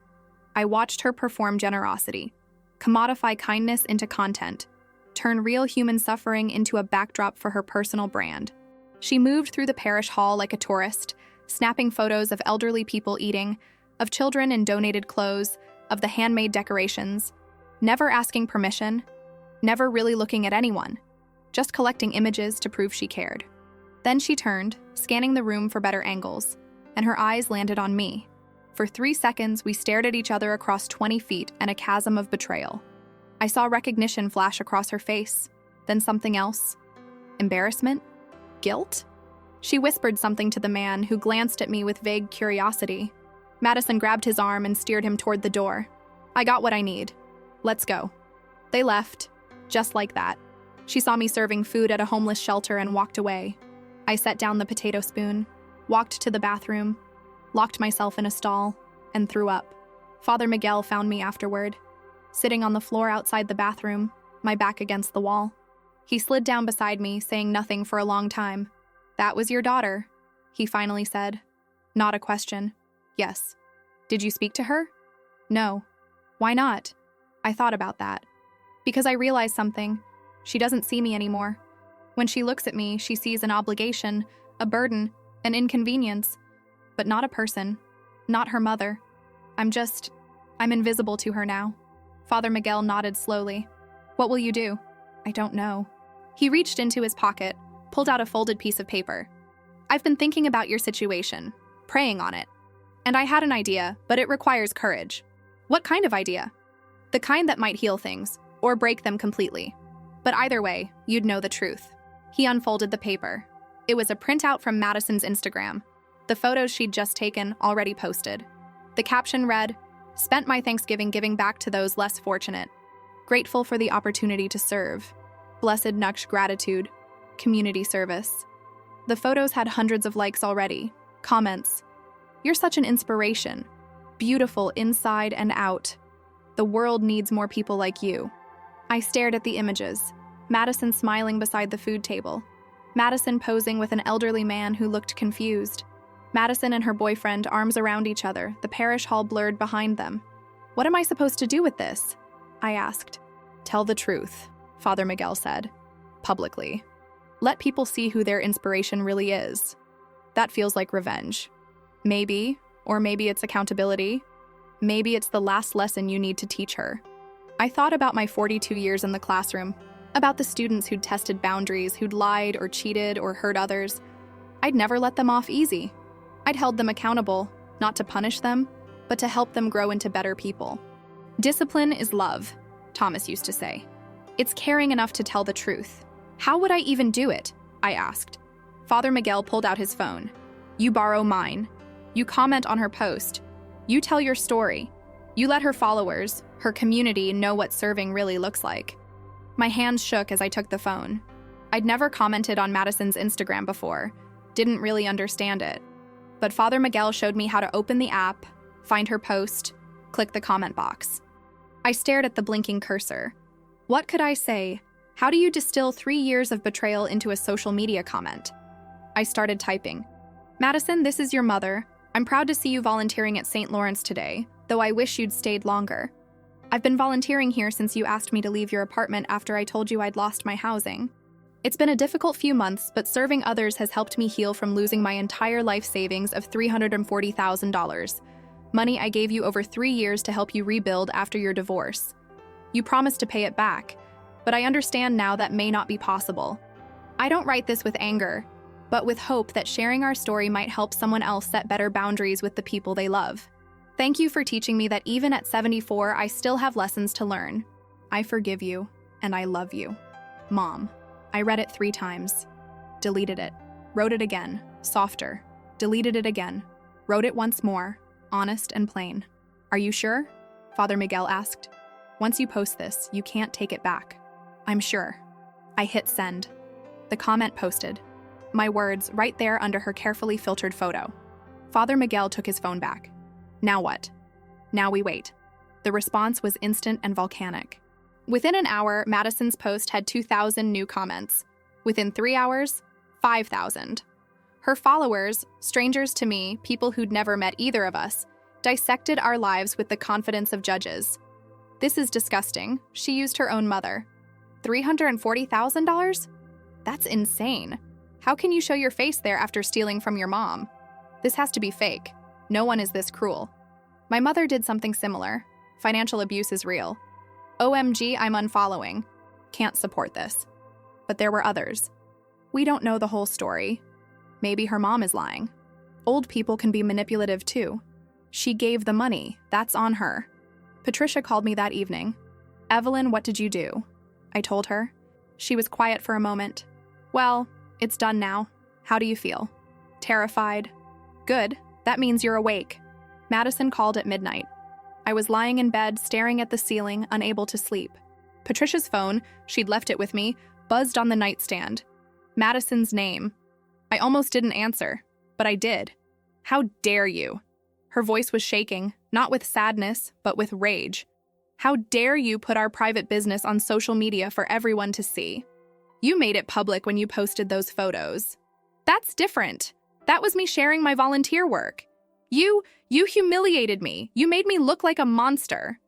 I watched her perform generosity, commodify kindness into content, turn real human suffering into a backdrop for her personal brand. She moved through the parish hall like a tourist, snapping photos of elderly people eating, of children in donated clothes, of the handmade decorations, never asking permission, never really looking at anyone, just collecting images to prove she cared. Then she turned, scanning the room for better angles, and her eyes landed on me. For 3 seconds, we stared at each other across 20 feet and a chasm of betrayal. I saw recognition flash across her face, then something else. Embarrassment? Guilt? She whispered something to the man, who glanced at me with vague curiosity. Madison grabbed his arm and steered him toward the door. "I got what I need. Let's go." They left, just like that. She saw me serving food at a homeless shelter and walked away. I set down the potato spoon, walked to the bathroom, locked myself in a stall, and threw up. Father Miguel found me afterward, sitting on the floor outside the bathroom, my back against the wall. He slid down beside me, saying nothing for a long time. "That was your daughter," he finally said. Not a question. "Yes." "Did you speak to her?" "No." "Why not?" I thought about that. Because I realized something. She doesn't see me anymore. When she looks at me, she sees an obligation, a burden, an inconvenience, but not a person, not her mother. I'm invisible to her now. Father Miguel nodded slowly. "What will you do?" "I don't know." He reached into his pocket, pulled out a folded piece of paper. "I've been thinking about your situation, praying on it. And I had an idea, but it requires courage." "What kind of idea?" "The kind that might heal things, or break them completely. But either way, you'd know the truth." He unfolded the paper. It was a printout from Madison's Instagram. The photos she'd just taken, already posted. The caption read, "Spent my Thanksgiving giving back to those less fortunate. Grateful for the opportunity to serve. Blessed Nuksh gratitude. Community service." The photos had hundreds of likes already. Comments. "You're such an inspiration. Beautiful inside and out. The world needs more people like you." I stared at the images. Madison smiling beside the food table. Madison posing with an elderly man who looked confused. Madison and her boyfriend arms around each other, the parish hall blurred behind them. "What am I supposed to do with this?" I asked. "Tell the truth," Father Miguel said. "Publicly. Let people see who their inspiration really is. That feels like revenge. Maybe, or maybe it's accountability. Maybe it's the last lesson you need to teach her." I thought about my 42 years in the classroom, About the students who'd tested boundaries, who'd lied or cheated or hurt others. I'd never let them off easy. I'd held them accountable, not to punish them, but to help them grow into better people. Discipline is love, Thomas used to say. It's caring enough to tell the truth. How would I even do it? I asked. Father Miguel pulled out his phone. You borrow mine. You comment on her post. You tell your story. You let her followers, her community, know what serving really looks like. My hands shook as I took the phone. I'd never commented on Madison's Instagram before, didn't really understand it. But Father Miguel showed me how to open the app, find her post, click the comment box. I stared at the blinking cursor. What could I say? How do you distill 3 years of betrayal into a social media comment? I started typing. Madison, this is your mother. I'm proud to see you volunteering at St. Lawrence today, though I wish you'd stayed longer. I've been volunteering here since you asked me to leave your apartment after I told you I'd lost my housing. It's been a difficult few months, but serving others has helped me heal from losing my entire life savings of $340,000. Money I gave you over 3 years to help you rebuild after your divorce. You promised to pay it back, but I understand now that may not be possible. I don't write this with anger, but with hope that sharing our story might help someone else set better boundaries with the people they love. Thank you for teaching me that even at 74, I still have lessons to learn. I forgive you, and I love you. Mom. I read it 3 times. Deleted it. Wrote it again, softer. Deleted it again. Wrote it once more, honest and plain. Are you sure? Father Miguel asked. Once you post this, you can't take it back. I'm sure. I hit send. The comment posted. My words right there under her carefully filtered photo. Father Miguel took his phone back. Now what? Now we wait. The response was instant and volcanic. Within an hour, Madison's post had 2,000 new comments. Within 3 hours, 5,000. Her followers, strangers to me, people who'd never met either of us, dissected our lives with the confidence of judges. This is disgusting. She used her own mother. $340,000? That's insane. How can you show your face there after stealing from your mom? This has to be fake. No one is this cruel. My mother did something similar. Financial abuse is real. OMG, I'm unfollowing. Can't support this. But there were others. We don't know the whole story. Maybe her mom is lying. Old people can be manipulative too. She gave the money. That's on her. Patricia called me that evening. Evelyn, what did you do? I told her. She was quiet for a moment. Well, it's done now. How do you feel? Terrified. Good. That means you're awake. Madison called at midnight. I was lying in bed, staring at the ceiling, unable to sleep. Patricia's phone, she'd left it with me, buzzed on the nightstand. Madison's name. I almost didn't answer, but I did. How dare you? Her voice was shaking, not with sadness, but with rage. How dare you put our private business on social media for everyone to see? You made it public when you posted those photos. That's different. That was me sharing my volunteer work. You humiliated me. You made me look like a monster.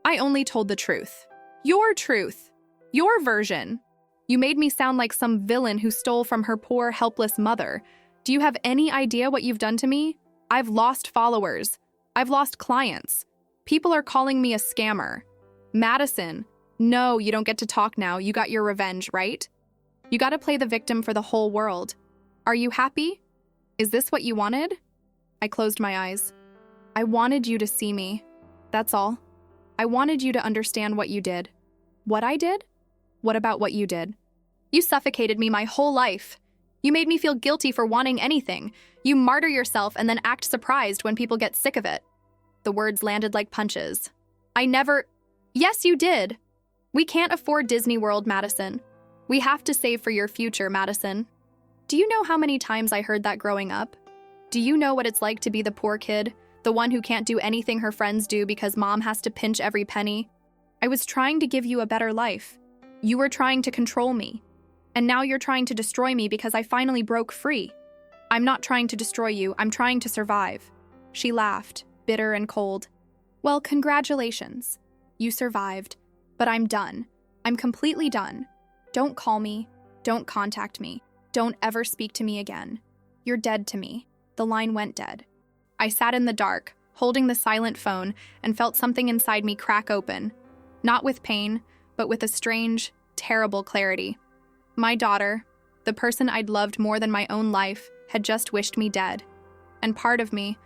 I only told the truth. Your truth. Your version. You made me sound like some villain who stole from her poor, helpless mother. Do you have any idea what you've done to me? I've lost followers. I've lost clients. People are calling me a scammer. Madison, no, you don't get to talk now. You got your revenge, right? You got to play the victim for the whole world. Are you happy? Is this what you wanted? I closed my eyes. I wanted you to see me. That's all. I wanted you to understand what you did. What I did? What about what you did? You suffocated me my whole life. You made me feel guilty for wanting anything. You martyr yourself and then act surprised when people get sick of it. The words landed like punches. Yes, you did. We can't afford Disney World, Madison. We have to save for your future, Madison. Do you know how many times I heard that growing up? Do you know what it's like to be the poor kid, the one who can't do anything her friends do because mom has to pinch every penny? I was trying to give you a better life. You were trying to control me. And now you're trying to destroy me because I finally broke free. I'm not trying to destroy you, I'm trying to survive. She laughed, bitter and cold. Well, congratulations. You survived. But I'm done. I'm completely done. Don't call me. Don't contact me. Don't ever speak to me again. You're dead to me. The line went dead. I sat in the dark, holding the silent phone, and felt something inside me crack open. Not with pain, but with a strange, terrible clarity. My daughter, the person I'd loved more than my own life, had just wished me dead. And part of me,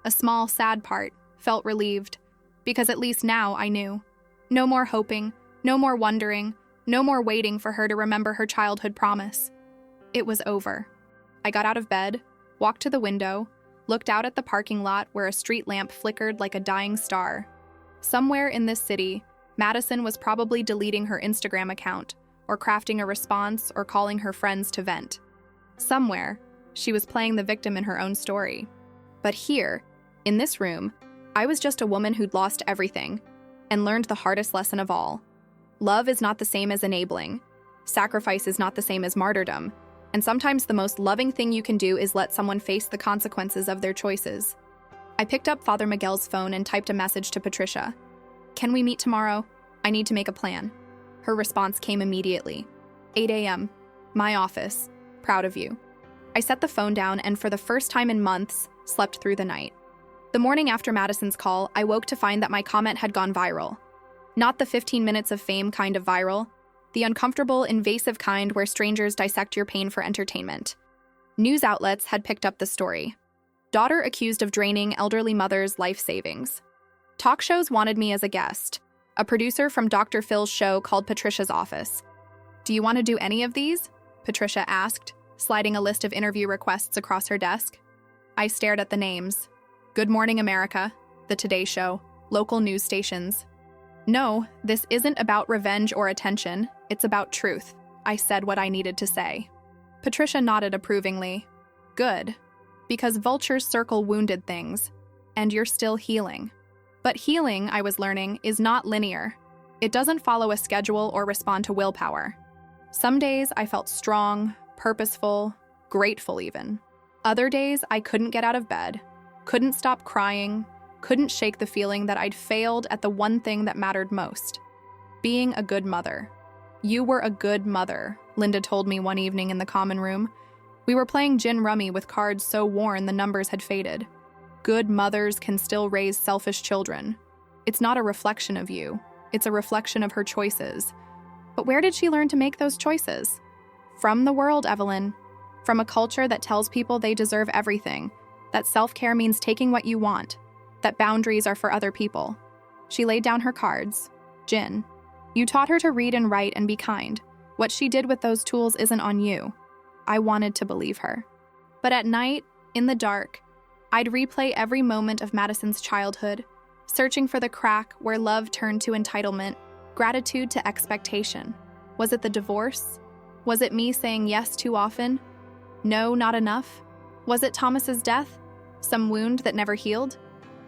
a small, sad part, felt relieved, because at least now I knew. No more hoping, no more wondering, no more waiting for her to remember her childhood promise. It was over. I got out of bed, walked to the window, looked out at the parking lot where a street lamp flickered like a dying star. Somewhere in this city, Madison was probably deleting her Instagram account, or crafting a response, or calling her friends to vent. Somewhere, she was playing the victim in her own story. But here, in this room, I was just a woman who'd lost everything, and learned the hardest lesson of all. Love is not the same as enabling. Sacrifice is not the same as martyrdom. And sometimes the most loving thing you can do is let someone face the consequences of their choices. I picked up Father Miguel's phone and typed a message to Patricia. "Can we meet tomorrow? I need to make a plan." Her response came immediately. 8 a.m. My office. Proud of you. I set the phone down and for the first time in months, slept through the night. The morning after Madison's call, I woke to find that my comment had gone viral. Not the 15 minutes of fame kind of viral, the uncomfortable, invasive kind where strangers dissect your pain for entertainment. News outlets had picked up the story. Daughter accused of draining elderly mother's life savings. Talk shows wanted me as a guest. A producer from Dr. Phil's show called Patricia's office. "Do you want to do any of these?" Patricia asked, sliding a list of interview requests across her desk. I stared at the names. Good Morning America, The Today Show, local news stations. "No, this isn't about revenge or attention. It's about truth." I said what I needed to say. Patricia nodded approvingly. "Good. Because vultures circle wounded things. And you're still healing." But healing, I was learning, is not linear. It doesn't follow a schedule or respond to willpower. Some days I felt strong, purposeful, grateful even. Other days I couldn't get out of bed, couldn't stop crying, couldn't shake the feeling that I'd failed at the one thing that mattered most: being a good mother. "You were a good mother," Linda told me one evening in the common room. We were playing gin rummy with cards so worn the numbers had faded. Good mothers can still raise selfish children. It's not a reflection of you. It's a reflection of her choices. But where did she learn to make those choices? From the world, Evelyn. From a culture that tells people they deserve everything, that self-care means taking what you want, that boundaries are for other people. She laid down her cards. "Gin, you taught her to read and write and be kind. What she did with those tools isn't on you." I wanted to believe her. But at night, in the dark, I'd replay every moment of Madison's childhood, searching for the crack where love turned to entitlement, gratitude to expectation. Was it the divorce? Was it me saying yes too often? No, not enough? Was it Thomas's death? Some wound that never healed?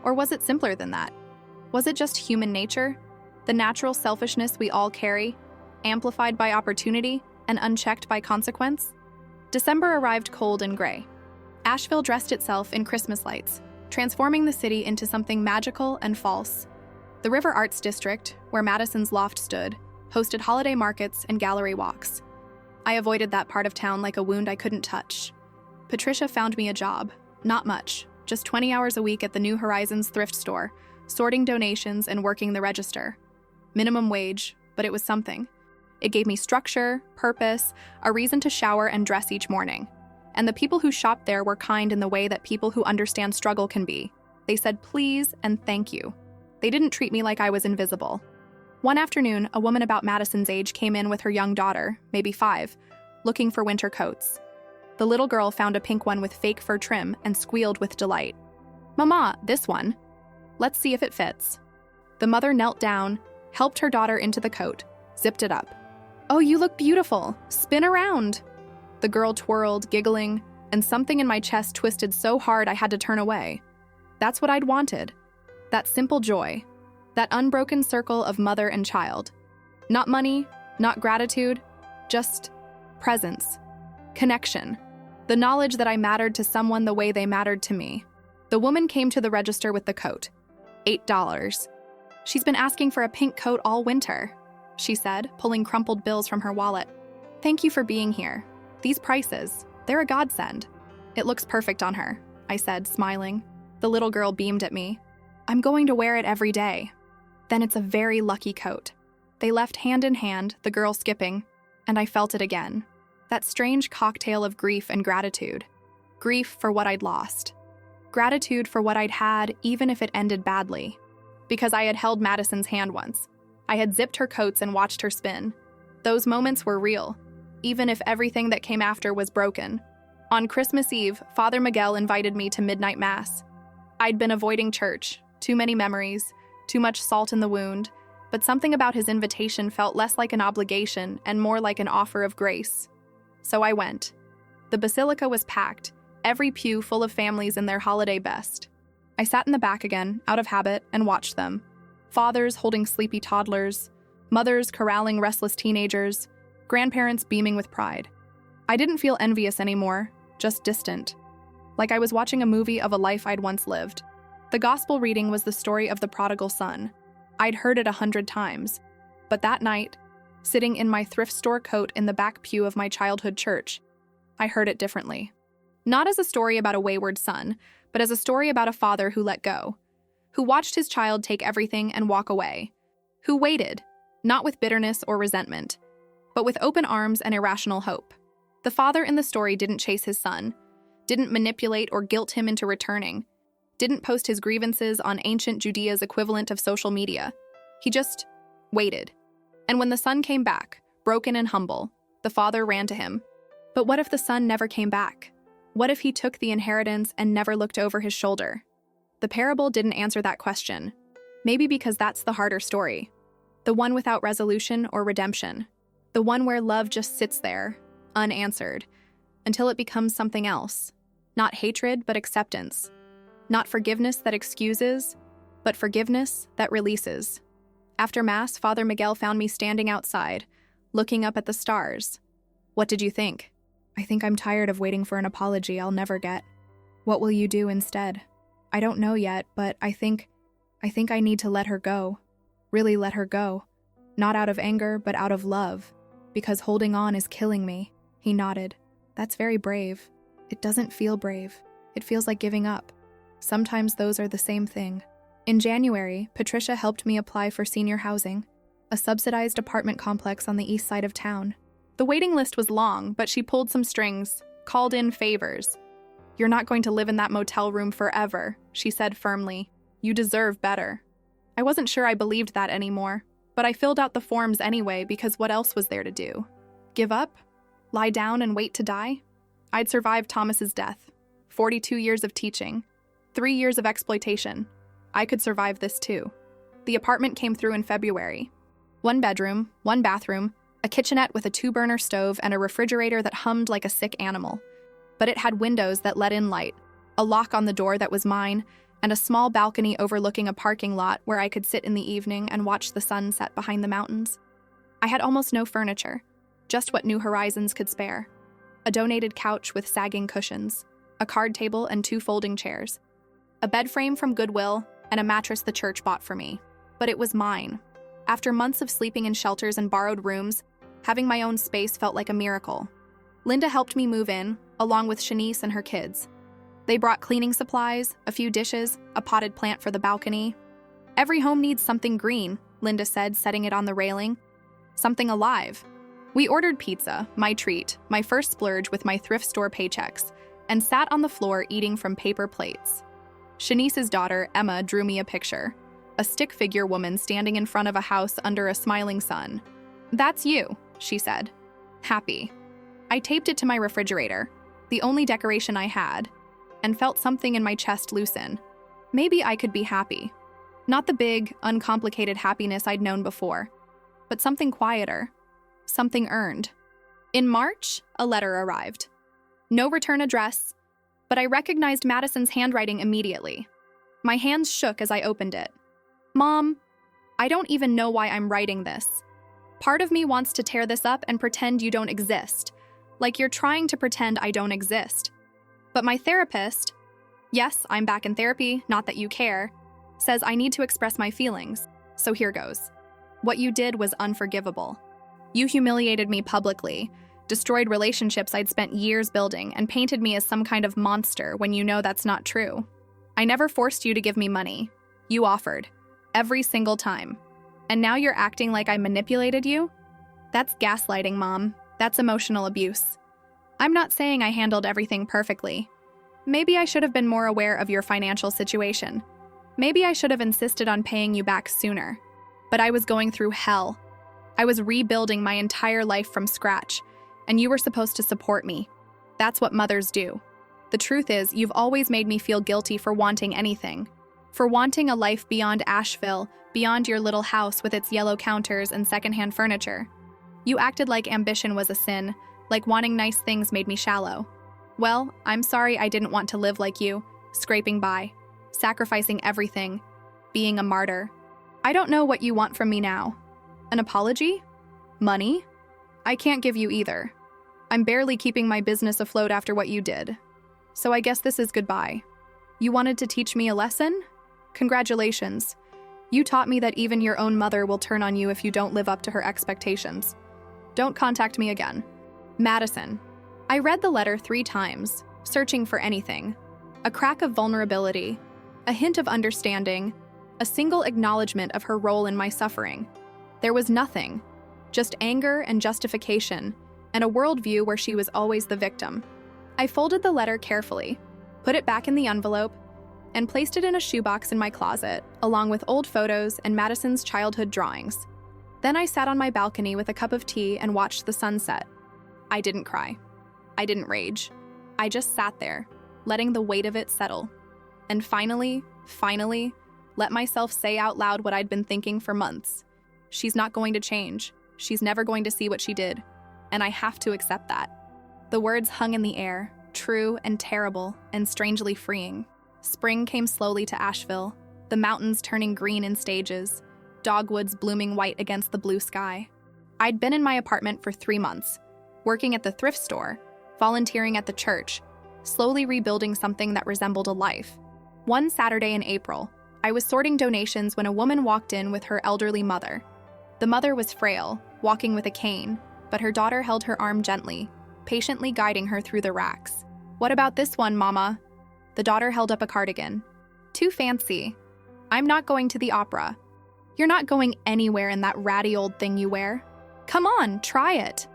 Or was it simpler than that? Was it just human nature? The natural selfishness we all carry, amplified by opportunity and unchecked by consequence? December arrived cold and gray. Asheville dressed itself in Christmas lights, transforming the city into something magical and false. The River Arts District, where Madison's loft stood, hosted holiday markets and gallery walks. I avoided that part of town like a wound I couldn't touch. Patricia found me a job. Not much, just 20 hours a week at the New Horizons thrift store, sorting donations and working the register. Minimum wage, but it was something. It gave me structure, purpose, a reason to shower and dress each morning. And the people who shopped there were kind in the way that people who understand struggle can be. They said please and thank you. They didn't treat me like I was invisible. One afternoon, a woman about Madison's age came in with her young daughter, maybe 5, looking for winter coats. The little girl found a pink one with fake fur trim and squealed with delight. "Mama, this one. Let's see if it fits." The mother knelt down, helped her daughter into the coat, zipped it up. "Oh, you look beautiful. Spin around." The girl twirled, giggling, and something in my chest twisted so hard I had to turn away. That's what I'd wanted. That simple joy. That unbroken circle of mother and child. Not money, not gratitude, just presence. Connection. The knowledge that I mattered to someone the way they mattered to me. The woman came to the register with the coat. $8. "She's been asking for a pink coat all winter," she said, pulling crumpled bills from her wallet. "Thank you for being here. These prices, they're a godsend." "It looks perfect on her," I said, smiling. The little girl beamed at me. "I'm going to wear it every day." "Then it's a very lucky coat." They left hand in hand, the girl skipping, and I felt it again. That strange cocktail of grief and gratitude. Grief for what I'd lost. Gratitude for what I'd had, even if it ended badly. Because I had held Madison's hand once. I had zipped her coats and watched her spin. Those moments were real, even if everything that came after was broken. On Christmas Eve, Father Miguel invited me to midnight mass. I'd been avoiding church, too many memories, too much salt in the wound, but something about his invitation felt less like an obligation and more like an offer of grace. So I went. The basilica was packed, every pew full of families in their holiday best. I sat in the back again, out of habit, and watched them. Fathers holding sleepy toddlers, mothers corralling restless teenagers, grandparents beaming with pride. I didn't feel envious anymore, just distant. Like I was watching a movie of a life I'd once lived. The gospel reading was the story of the prodigal son. I'd heard it 100 times. But that night, sitting in my thrift store coat in the back pew of my childhood church, I heard it differently. Not as a story about a wayward son, but as a story about a father who let go, who watched his child take everything and walk away, who waited, not with bitterness or resentment, but with open arms and irrational hope. The father in the story didn't chase his son, didn't manipulate or guilt him into returning, didn't post his grievances on ancient Judea's equivalent of social media. He just waited. And when the son came back, broken and humble, the father ran to him. But what if the son never came back? What if he took the inheritance and never looked over his shoulder? The parable didn't answer that question. Maybe because that's the harder story. The one without resolution or redemption. The one where love just sits there, unanswered, until it becomes something else. Not hatred, but acceptance. Not forgiveness that excuses, but forgiveness that releases. After Mass, Father Miguel found me standing outside, looking up at the stars. What did you think? I think I'm tired of waiting for an apology I'll never get. What will you do instead? I don't know yet, but I think I need to let her go. Really let her go. Not out of anger, but out of love. Because holding on is killing me. He nodded. That's very brave. It doesn't feel brave. It feels like giving up. Sometimes those are the same thing. In January, Patricia helped me apply for senior housing, a subsidized apartment complex on the east side of town. The waiting list was long, but she pulled some strings, called in favors. You're not going to live in that motel room forever, she said firmly. You deserve better. I wasn't sure I believed that anymore, but I filled out the forms anyway because what else was there to do? Give up? Lie down and wait to die? I'd survived Thomas's death. 42 years of teaching. 3 years of exploitation. I could survive this too. The apartment came through in February. 1 bedroom, 1 bathroom, a kitchenette with a 2-burner stove and a refrigerator that hummed like a sick animal. But it had windows that let in light, a lock on the door that was mine, and a small balcony overlooking a parking lot where I could sit in the evening and watch the sun set behind the mountains. I had almost no furniture, just what New Horizons could spare. A donated couch with sagging cushions, a card table and 2 folding chairs, a bed frame from Goodwill, and a mattress the church bought for me. But it was mine. After months of sleeping in shelters and borrowed rooms, having my own space felt like a miracle. Linda helped me move in, along with Shanice and her kids. They brought cleaning supplies, a few dishes, a potted plant for the balcony. Every home needs something green, Linda said, setting it on the railing. Something alive. We ordered pizza, my treat, my first splurge with my thrift store paychecks, and sat on the floor eating from paper plates. Shanice's daughter, Emma, drew me a picture. A stick figure woman standing in front of a house under a smiling sun. That's you, she said. Happy. I taped it to my refrigerator, the only decoration I had, and felt something in my chest loosen. Maybe I could be happy. Not the big, uncomplicated happiness I'd known before, but something quieter, something earned. In March, a letter arrived. No return address, but I recognized Madison's handwriting immediately. My hands shook as I opened it. Mom, I don't even know why I'm writing this. Part of me wants to tear this up and pretend you don't exist, like you're trying to pretend I don't exist. But my therapist, yes, I'm back in therapy, not that you care, says I need to express my feelings, so here goes. What you did was unforgivable. You humiliated me publicly, destroyed relationships I'd spent years building, and painted me as some kind of monster when you know that's not true. I never forced you to give me money. You offered. Every single time. And now you're acting like I manipulated you? That's gaslighting, Mom. That's emotional abuse. I'm not saying I handled everything perfectly. Maybe I should have been more aware of your financial situation. Maybe I should have insisted on paying you back sooner. But I was going through hell. I was rebuilding my entire life from scratch, and you were supposed to support me. That's what mothers do. The truth is, you've always made me feel guilty for wanting anything. For wanting a life beyond Asheville, beyond your little house with its yellow counters and secondhand furniture. You acted like ambition was a sin, like wanting nice things made me shallow. Well, I'm sorry I didn't want to live like you, scraping by, sacrificing everything, being a martyr. I don't know what you want from me now. An apology? Money? I can't give you either. I'm barely keeping my business afloat after what you did. So I guess this is goodbye. You wanted to teach me a lesson? Congratulations. You taught me that even your own mother will turn on you if you don't live up to her expectations. Don't contact me again. Madison. I read the letter 3 times, searching for anything. A crack of vulnerability, a hint of understanding, a single acknowledgement of her role in my suffering. There was nothing, just anger and justification, and a worldview where she was always the victim. I folded the letter carefully, put it back in the envelope, and placed it in a shoebox in my closet, along with old photos and Madison's childhood drawings. Then I sat on my balcony with a cup of tea and watched the sunset. I didn't cry. I didn't rage. I just sat there, letting the weight of it settle. And finally, let myself say out loud what I'd been thinking for months. She's not going to change. She's never going to see what she did. And I have to accept that. The words hung in the air, true and terrible and strangely freeing. Spring came slowly to Asheville, the mountains turning green in stages, dogwoods blooming white against the blue sky. I'd been in my apartment for 3 months, working at the thrift store, volunteering at the church, slowly rebuilding something that resembled a life. One Saturday in April, I was sorting donations when a woman walked in with her elderly mother. The mother was frail, walking with a cane, but her daughter held her arm gently, patiently guiding her through the racks. "What about this one, Mama?" The daughter held up a cardigan. "Too fancy. I'm not going to the opera." "You're not going anywhere in that ratty old thing you wear. Come on, try it."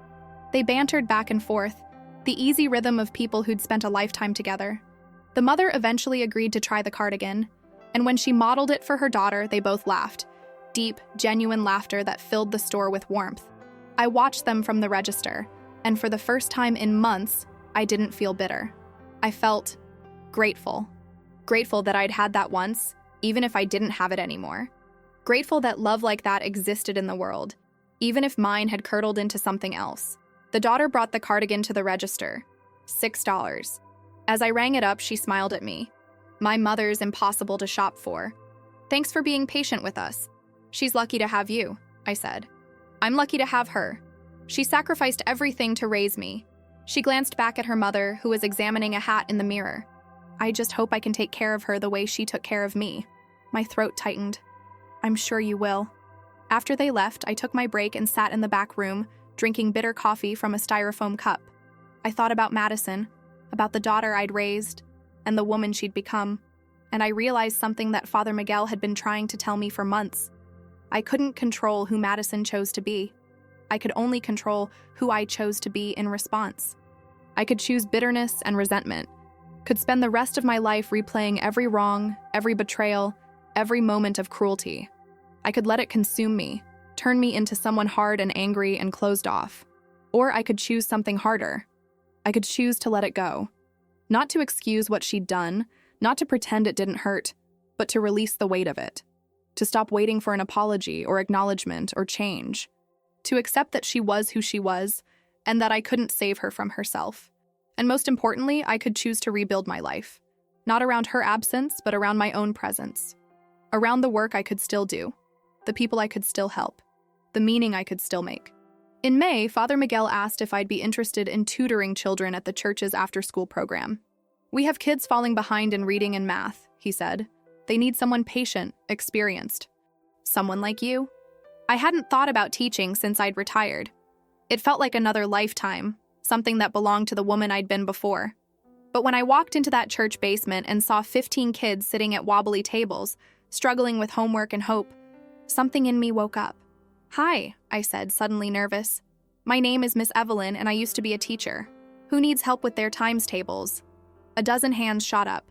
They bantered back and forth, the easy rhythm of people who'd spent a lifetime together. The mother eventually agreed to try the cardigan, and when she modeled it for her daughter, they both laughed. Deep, genuine laughter that filled the store with warmth. I watched them from the register, and for the first time in months, I didn't feel bitter. I felt grateful. Grateful that I'd had that once, even if I didn't have it anymore. Grateful that love like that existed in the world, even if mine had curdled into something else. The daughter brought the cardigan to the register. $6. As I rang it up, she smiled at me. "My mother's impossible to shop for. Thanks for being patient with us. She's lucky to have you," I said. "I'm lucky to have her. She sacrificed everything to raise me." She glanced back at her mother, who was examining a hat in the mirror. "I just hope I can take care of her the way she took care of me." My throat tightened. "I'm sure you will." After they left, I took my break and sat in the back room, drinking bitter coffee from a styrofoam cup. I thought about Madison, about the daughter I'd raised, and the woman she'd become, and I realized something that Father Miguel had been trying to tell me for months. I couldn't control who Madison chose to be. I could only control who I chose to be in response. I could choose bitterness and resentment, could spend the rest of my life replaying every wrong, every betrayal, every moment of cruelty. I could let it consume me, turn me into someone hard and angry and closed off. Or I could choose something harder. I could choose to let it go. Not to excuse what she'd done, not to pretend it didn't hurt, but to release the weight of it. To stop waiting for an apology or acknowledgement or change. To accept that she was who she was, and that I couldn't save her from herself. And most importantly, I could choose to rebuild my life. Not around her absence, but around my own presence. Around the work I could still do. The people I could still help. The meaning I could still make. In May, Father Miguel asked if I'd be interested in tutoring children at the church's after-school program. "We have kids falling behind in reading and math," he said. "They need someone patient, experienced. Someone like you." I hadn't thought about teaching since I'd retired. It felt like another lifetime, something that belonged to the woman I'd been before. But when I walked into that church basement and saw 15 kids sitting at wobbly tables, struggling with homework and hope, Something in me woke up. "Hi," I said, suddenly nervous. "My name is Miss Evelyn, and I used to be a teacher. Who needs help with their times tables?" A dozen hands shot up.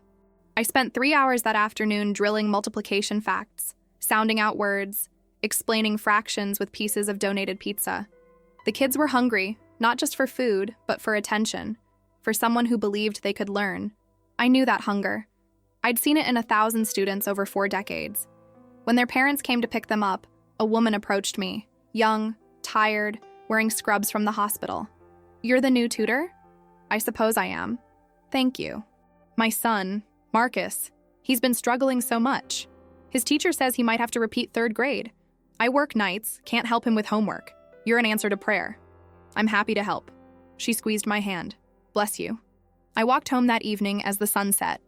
I spent 3 hours that afternoon drilling multiplication facts, sounding out words, explaining fractions with pieces of donated pizza. The kids were hungry, not just for food, but for attention, for someone who believed they could learn. I knew that hunger. I'd seen it in 1,000 students over 4 decades. When their parents came to pick them up, a woman approached me, young, tired, wearing scrubs from the hospital. "You're the new tutor?" "I suppose I am." "Thank you." "My son, Marcus, he's been struggling so much. His teacher says he might have to repeat 3rd grade. I work nights, can't help him with homework. You're an answer to prayer." "I'm happy to help." She squeezed my hand. "Bless you." I walked home that evening as the sun set,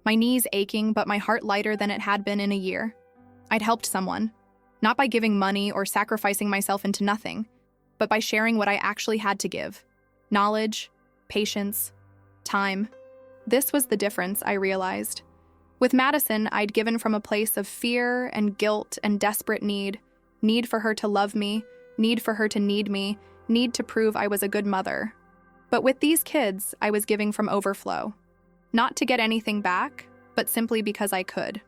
my knees aching but my heart lighter than it had been in a year. I'd helped someone, not by giving money or sacrificing myself into nothing, but by sharing what I actually had to give: knowledge, patience, time. This was the difference, I realized. With Madison, I'd given from a place of fear and guilt and desperate need for her to love me, need for her to need me, need to prove I was a good mother. But with these kids, I was giving from overflow. Not to get anything back, but simply because I could.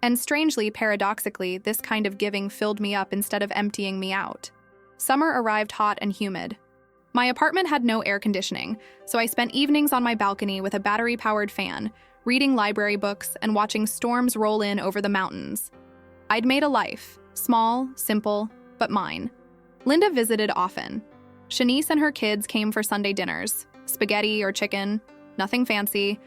And strangely, paradoxically, this kind of giving filled me up instead of emptying me out. Summer arrived hot and humid. My apartment had no air conditioning, so I spent evenings on my balcony with a battery-powered fan, reading library books and watching storms roll in over the mountains. I'd made a life, small, simple, but mine. Linda visited often. Shanice and her kids came for Sunday dinners, spaghetti or chicken, nothing fancy,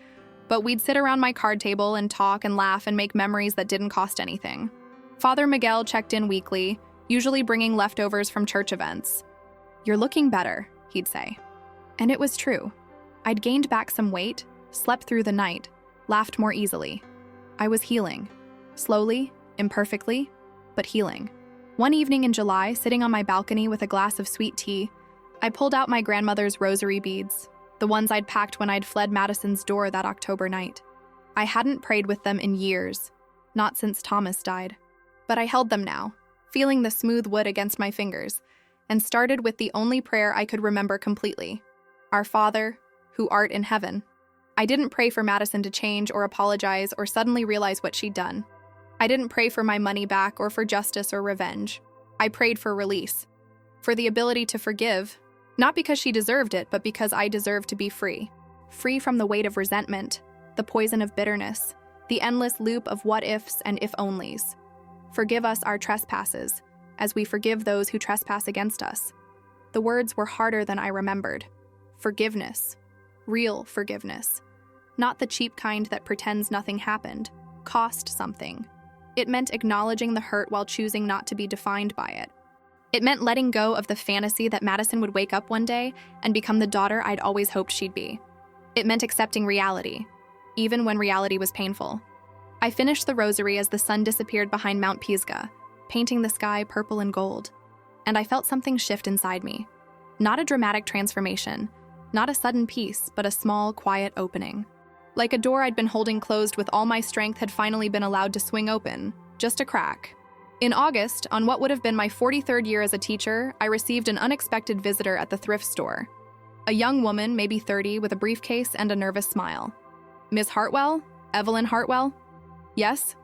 but we'd sit around my card table and talk and laugh and make memories that didn't cost anything. Father Miguel checked in weekly, usually bringing leftovers from church events. "You're looking better," he'd say. And it was true. I'd gained back some weight, slept through the night, laughed more easily. I was healing. Slowly, imperfectly, but healing. One evening in July, sitting on my balcony with a glass of sweet tea, I pulled out my grandmother's rosary beads, the ones I'd packed when I'd fled Madison's door that October night. I hadn't prayed with them in years, not since Thomas died. But I held them now, feeling the smooth wood against my fingers, and started with the only prayer I could remember completely: "Our Father, who art in heaven." I didn't pray for Madison to change or apologize or suddenly realize what she'd done. I didn't pray for my money back or for justice or revenge. I prayed for release, for the ability to forgive, not because she deserved it, but because I deserved to be free. Free from the weight of resentment, the poison of bitterness, the endless loop of what-ifs and if-onlys. Forgive us our trespasses, as we forgive those who trespass against us. The words were harder than I remembered. Forgiveness. Real forgiveness. Not the cheap kind that pretends nothing happened. Cost something. It meant acknowledging the hurt while choosing not to be defined by it. It meant letting go of the fantasy that Madison would wake up one day and become the daughter I'd always hoped she'd be. It meant accepting reality, even when reality was painful. I finished the rosary as the sun disappeared behind Mount Pisgah, painting the sky purple and gold. And I felt something shift inside me. Not a dramatic transformation, not a sudden peace, but a small, quiet opening. Like a door I'd been holding closed with all my strength had finally been allowed to swing open, just a crack. In August, on what would have been my 43rd year as a teacher, I received an unexpected visitor at the thrift store. A young woman, maybe 30, with a briefcase and a nervous smile. "Miss Hartwell? Evelyn Hartwell?" "Yes?"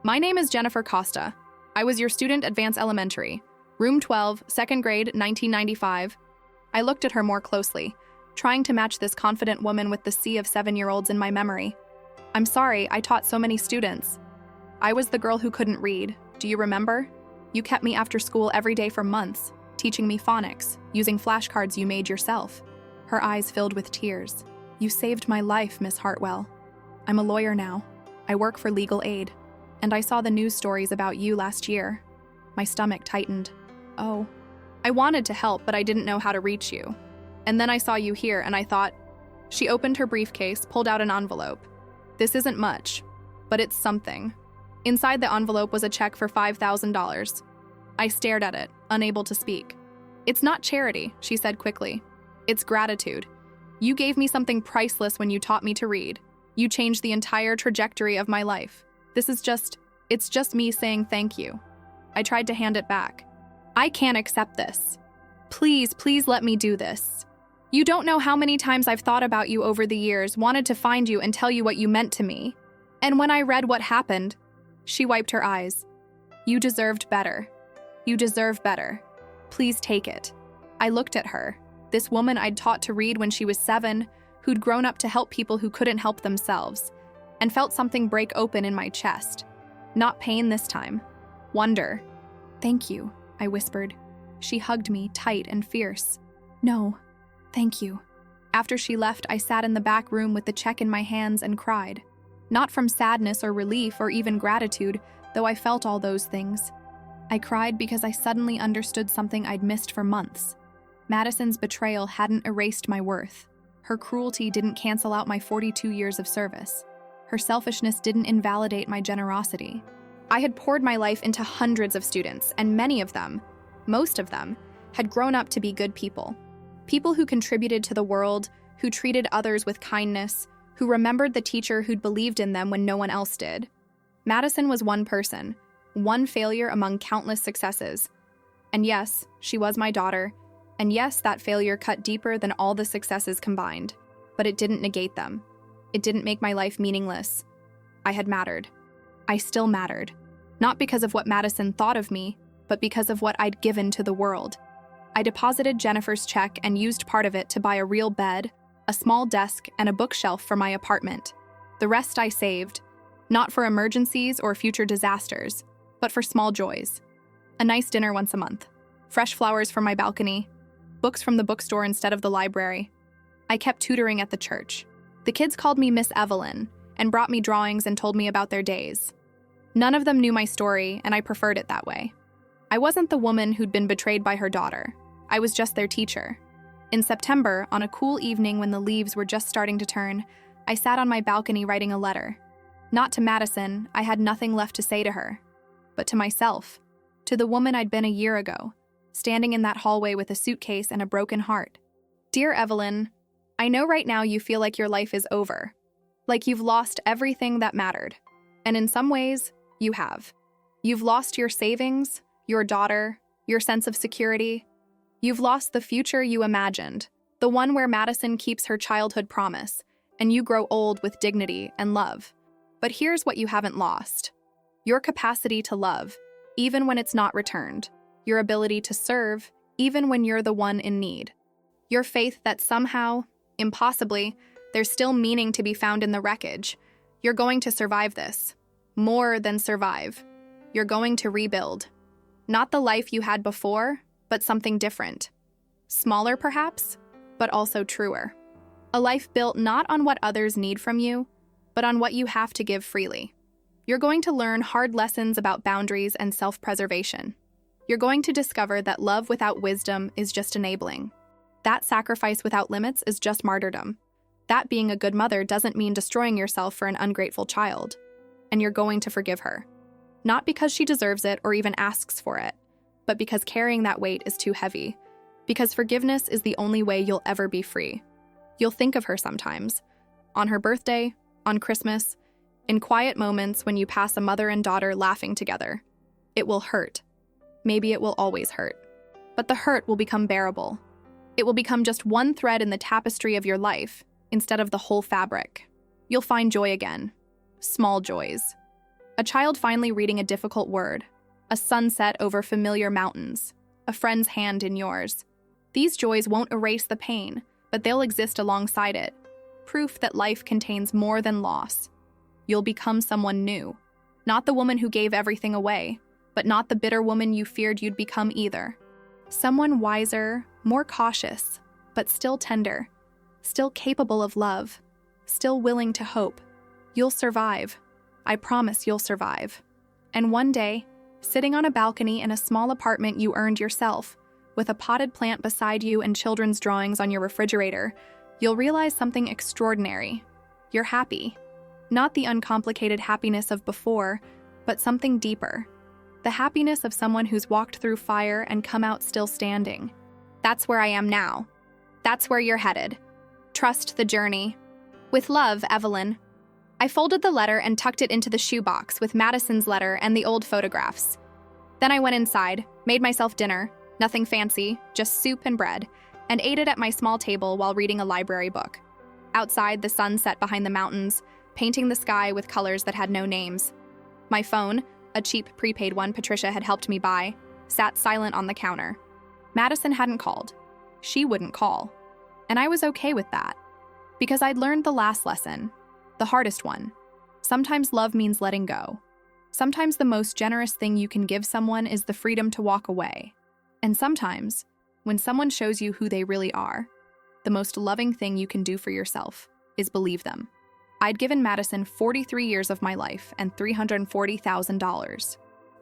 "My name is Jennifer Costa. I was your student at Vance Elementary. Room 12, 2nd grade, 1995. I looked at her more closely, trying to match this confident woman with the sea of 7-year-olds in my memory. "I'm sorry, I taught so many students. I was the girl who couldn't read. Do you remember? You kept me after school every day for months, teaching me phonics, using flashcards you made yourself." Her eyes filled with tears. "You saved my life, Miss Hartwell. I'm a lawyer now. I work for legal aid. And I saw the news stories about you last year." My stomach tightened. "Oh." I wanted to help, but I didn't know how to reach you. And then I saw you here, and I thought... She opened her briefcase, pulled out an envelope. "This isn't much, but it's something." Inside the envelope was a check for $5,000. I stared at it, unable to speak. "It's not charity," she said quickly. "It's gratitude. You gave me something priceless when you taught me to read. You changed the entire trajectory of my life. It's just me saying thank you." I tried to hand it back. I can't accept this. Please, please let me do this. You don't know how many times I've thought about you over the years, wanted to find you and tell you what you meant to me. And when I read what happened, she wiped her eyes. You deserved better. You deserve better. Please take it. I looked at her, this woman I'd taught to read when she was 7, who'd grown up to help people who couldn't help themselves, and felt something break open in my chest. Not pain this time. Wonder. Thank you, I whispered. She hugged me, tight and fierce. No, thank you. After she left, I sat in the back room with the check in my hands and cried. Not from sadness or relief or even gratitude, though I felt all those things. I cried because I suddenly understood something I'd missed for months. Madison's betrayal hadn't erased my worth. Her cruelty didn't cancel out my 42 years of service. Her selfishness didn't invalidate my generosity. I had poured my life into hundreds of students, and many of them, most of them, had grown up to be good people. People who contributed to the world, who treated others with kindness, who remembered the teacher who'd believed in them when no one else did. Madison was one person, one failure among countless successes. And yes, she was my daughter, and yes, that failure cut deeper than all the successes combined. But it didn't negate them. It didn't make my life meaningless. I had mattered. I still mattered. Not because of what Madison thought of me, but because of what I'd given to the world. I deposited Jennifer's check and used part of it to buy a real bed, a small desk, and a bookshelf for my apartment. The rest I saved, not for emergencies or future disasters, but for small joys. A nice dinner once a month, fresh flowers from my balcony, books from the bookstore instead of the library. I kept tutoring at the church. The kids called me Miss Evelyn and brought me drawings and told me about their days. None of them knew my story, and I preferred it that way. I wasn't the woman who'd been betrayed by her daughter. I was just their teacher. In September, on a cool evening when the leaves were just starting to turn, I sat on my balcony writing a letter. Not to Madison, I had nothing left to say to her, but to myself, to the woman I'd been a year ago, standing in that hallway with a suitcase and a broken heart. Dear Evelyn, I know right now you feel like your life is over, like you've lost everything that mattered. And in some ways, you have. You've lost your savings, your daughter, your sense of security. You've lost the future you imagined, the one where Madison keeps her childhood promise, and you grow old with dignity and love. But here's what you haven't lost. Your capacity to love, even when it's not returned. Your ability to serve, even when you're the one in need. Your faith that somehow, impossibly, there's still meaning to be found in the wreckage. You're going to survive this. More than survive. You're going to rebuild. Not the life you had before, but something different. Smaller, perhaps, but also truer. A life built not on what others need from you, but on what you have to give freely. You're going to learn hard lessons about boundaries and self-preservation. You're going to discover that love without wisdom is just enabling. That sacrifice without limits is just martyrdom. That being a good mother doesn't mean destroying yourself for an ungrateful child. And you're going to forgive her. Not because she deserves it or even asks for it, but because carrying that weight is too heavy. Because forgiveness is the only way you'll ever be free. You'll think of her sometimes. On her birthday, on Christmas, in quiet moments when you pass a mother and daughter laughing together. It will hurt. Maybe it will always hurt. But the hurt will become bearable. It will become just one thread in the tapestry of your life, instead of the whole fabric. You'll find joy again. Small joys. A child finally reading a difficult word. A sunset over familiar mountains. A friend's hand in yours. These joys won't erase the pain, but they'll exist alongside it. Proof that life contains more than loss. You'll become someone new. Not the woman who gave everything away, but not the bitter woman you feared you'd become either. Someone wiser, more cautious, but still tender. Still capable of love. Still willing to hope. You'll survive. I promise you'll survive. And one day, sitting on a balcony in a small apartment you earned yourself, with a potted plant beside you and children's drawings on your refrigerator, you'll realize something extraordinary. You're happy. Not the uncomplicated happiness of before, but something deeper. The happiness of someone who's walked through fire and come out still standing. That's where I am now. That's where you're headed. Trust the journey. With love, Evelyn. I folded the letter and tucked it into the shoebox with Madison's letter and the old photographs. Then I went inside, made myself dinner, nothing fancy, just soup and bread, and ate it at my small table while reading a library book. Outside, the sun set behind the mountains, painting the sky with colors that had no names. My phone, a cheap prepaid one Patricia had helped me buy, sat silent on the counter. Madison hadn't called. She wouldn't call. And I was okay with that. Because I'd learned the last lesson, the hardest one. Sometimes love means letting go. Sometimes the most generous thing you can give someone is the freedom to walk away. And sometimes, when someone shows you who they really are, the most loving thing you can do for yourself is believe them. I'd given Madison 43 years of my life and $340,000.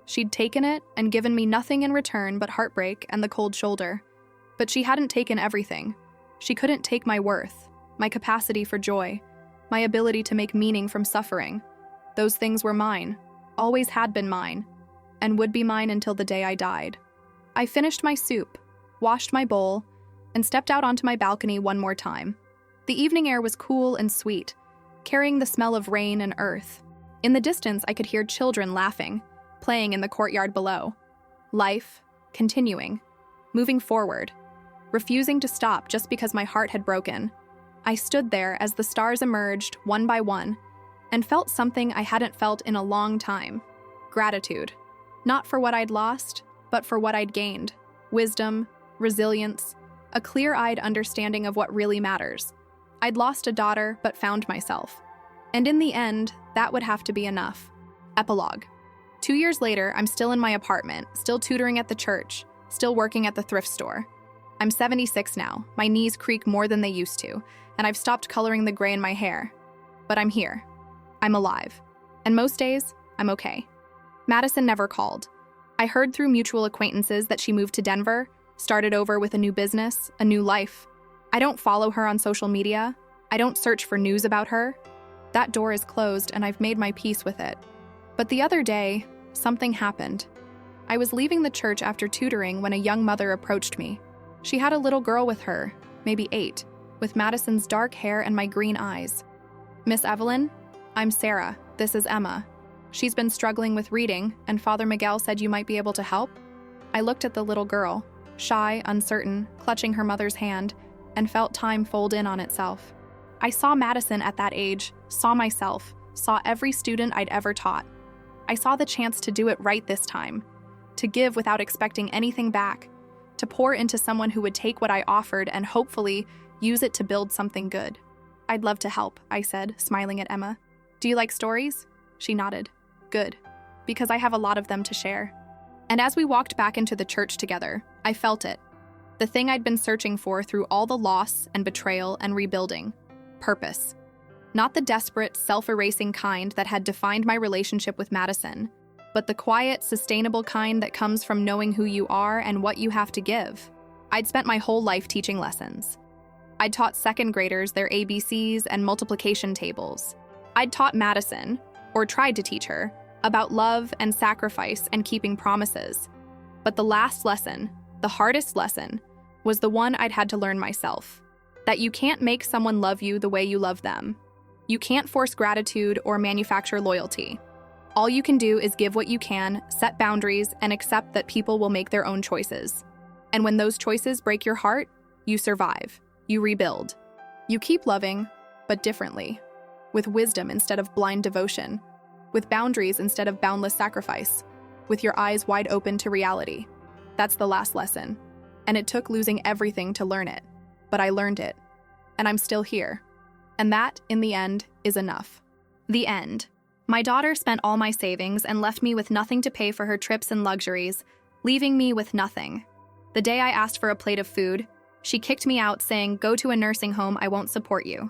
She'd taken it and given me nothing in return but heartbreak and the cold shoulder. But she hadn't taken everything. She couldn't take my worth, my capacity for joy, my ability to make meaning from suffering. Those things were mine, always had been mine, and would be mine until the day I died. I finished my soup, washed my bowl, and stepped out onto my balcony one more time. The evening air was cool and sweet, carrying the smell of rain and earth. In the distance, I could hear children laughing, playing in the courtyard below. Life, continuing, moving forward, refusing to stop just because my heart had broken. I stood there as the stars emerged one by one and felt something I hadn't felt in a long time. Gratitude. Not for what I'd lost, but for what I'd gained. Wisdom, resilience, a clear-eyed understanding of what really matters. I'd lost a daughter, but found myself. And in the end, that would have to be enough. Epilogue. 2 years later, I'm still in my apartment, still tutoring at the church, still working at the thrift store. I'm 76 now, my knees creak more than they used to, and I've stopped coloring the gray in my hair. But I'm here. I'm alive. And most days, I'm okay. Madison never called. I heard through mutual acquaintances that she moved to Denver, started over with a new business, a new life. I don't follow her on social media. I don't search for news about her. That door is closed and I've made my peace with it. But the other day, something happened. I was leaving the church after tutoring when a young mother approached me. She had a little girl with her, maybe 8, with Madison's dark hair and my green eyes. "Miss Evelyn, I'm Sarah. This is Emma. She's been struggling with reading, and Father Miguel said you might be able to help." I looked at the little girl, shy, uncertain, clutching her mother's hand, and felt time fold in on itself. I saw Madison at that age, saw myself, saw every student I'd ever taught. I saw the chance to do it right this time, to give without expecting anything back, to pour into someone who would take what I offered and hopefully use it to build something good. "I'd love to help," I said, smiling at Emma. "Do you like stories?" She nodded. "Good, because I have a lot of them to share." And as we walked back into the church together, I felt it. The thing I'd been searching for through all the loss and betrayal and rebuilding. Purpose. Not the desperate, self-erasing kind that had defined my relationship with Madison, but the quiet, sustainable kind that comes from knowing who you are and what you have to give. I'd spent my whole life teaching lessons. I'd taught second graders their ABCs and multiplication tables. I'd taught Madison, or tried to teach her, about love and sacrifice and keeping promises. But the last lesson, the hardest lesson, was the one I'd had to learn myself. That you can't make someone love you the way you love them. You can't force gratitude or manufacture loyalty. All you can do is give what you can, set boundaries, and accept that people will make their own choices. And when those choices break your heart, you survive. You rebuild. You keep loving, but differently. With wisdom instead of blind devotion. With boundaries instead of boundless sacrifice. With your eyes wide open to reality. That's the last lesson. And it took losing everything to learn it. But I learned it. And I'm still here. And that, in the end, is enough. The end. My daughter spent all my savings and left me with nothing to pay for her trips and luxuries, leaving me with nothing. The day I asked for a plate of food, she kicked me out saying, "Go to a nursing home, I won't support you."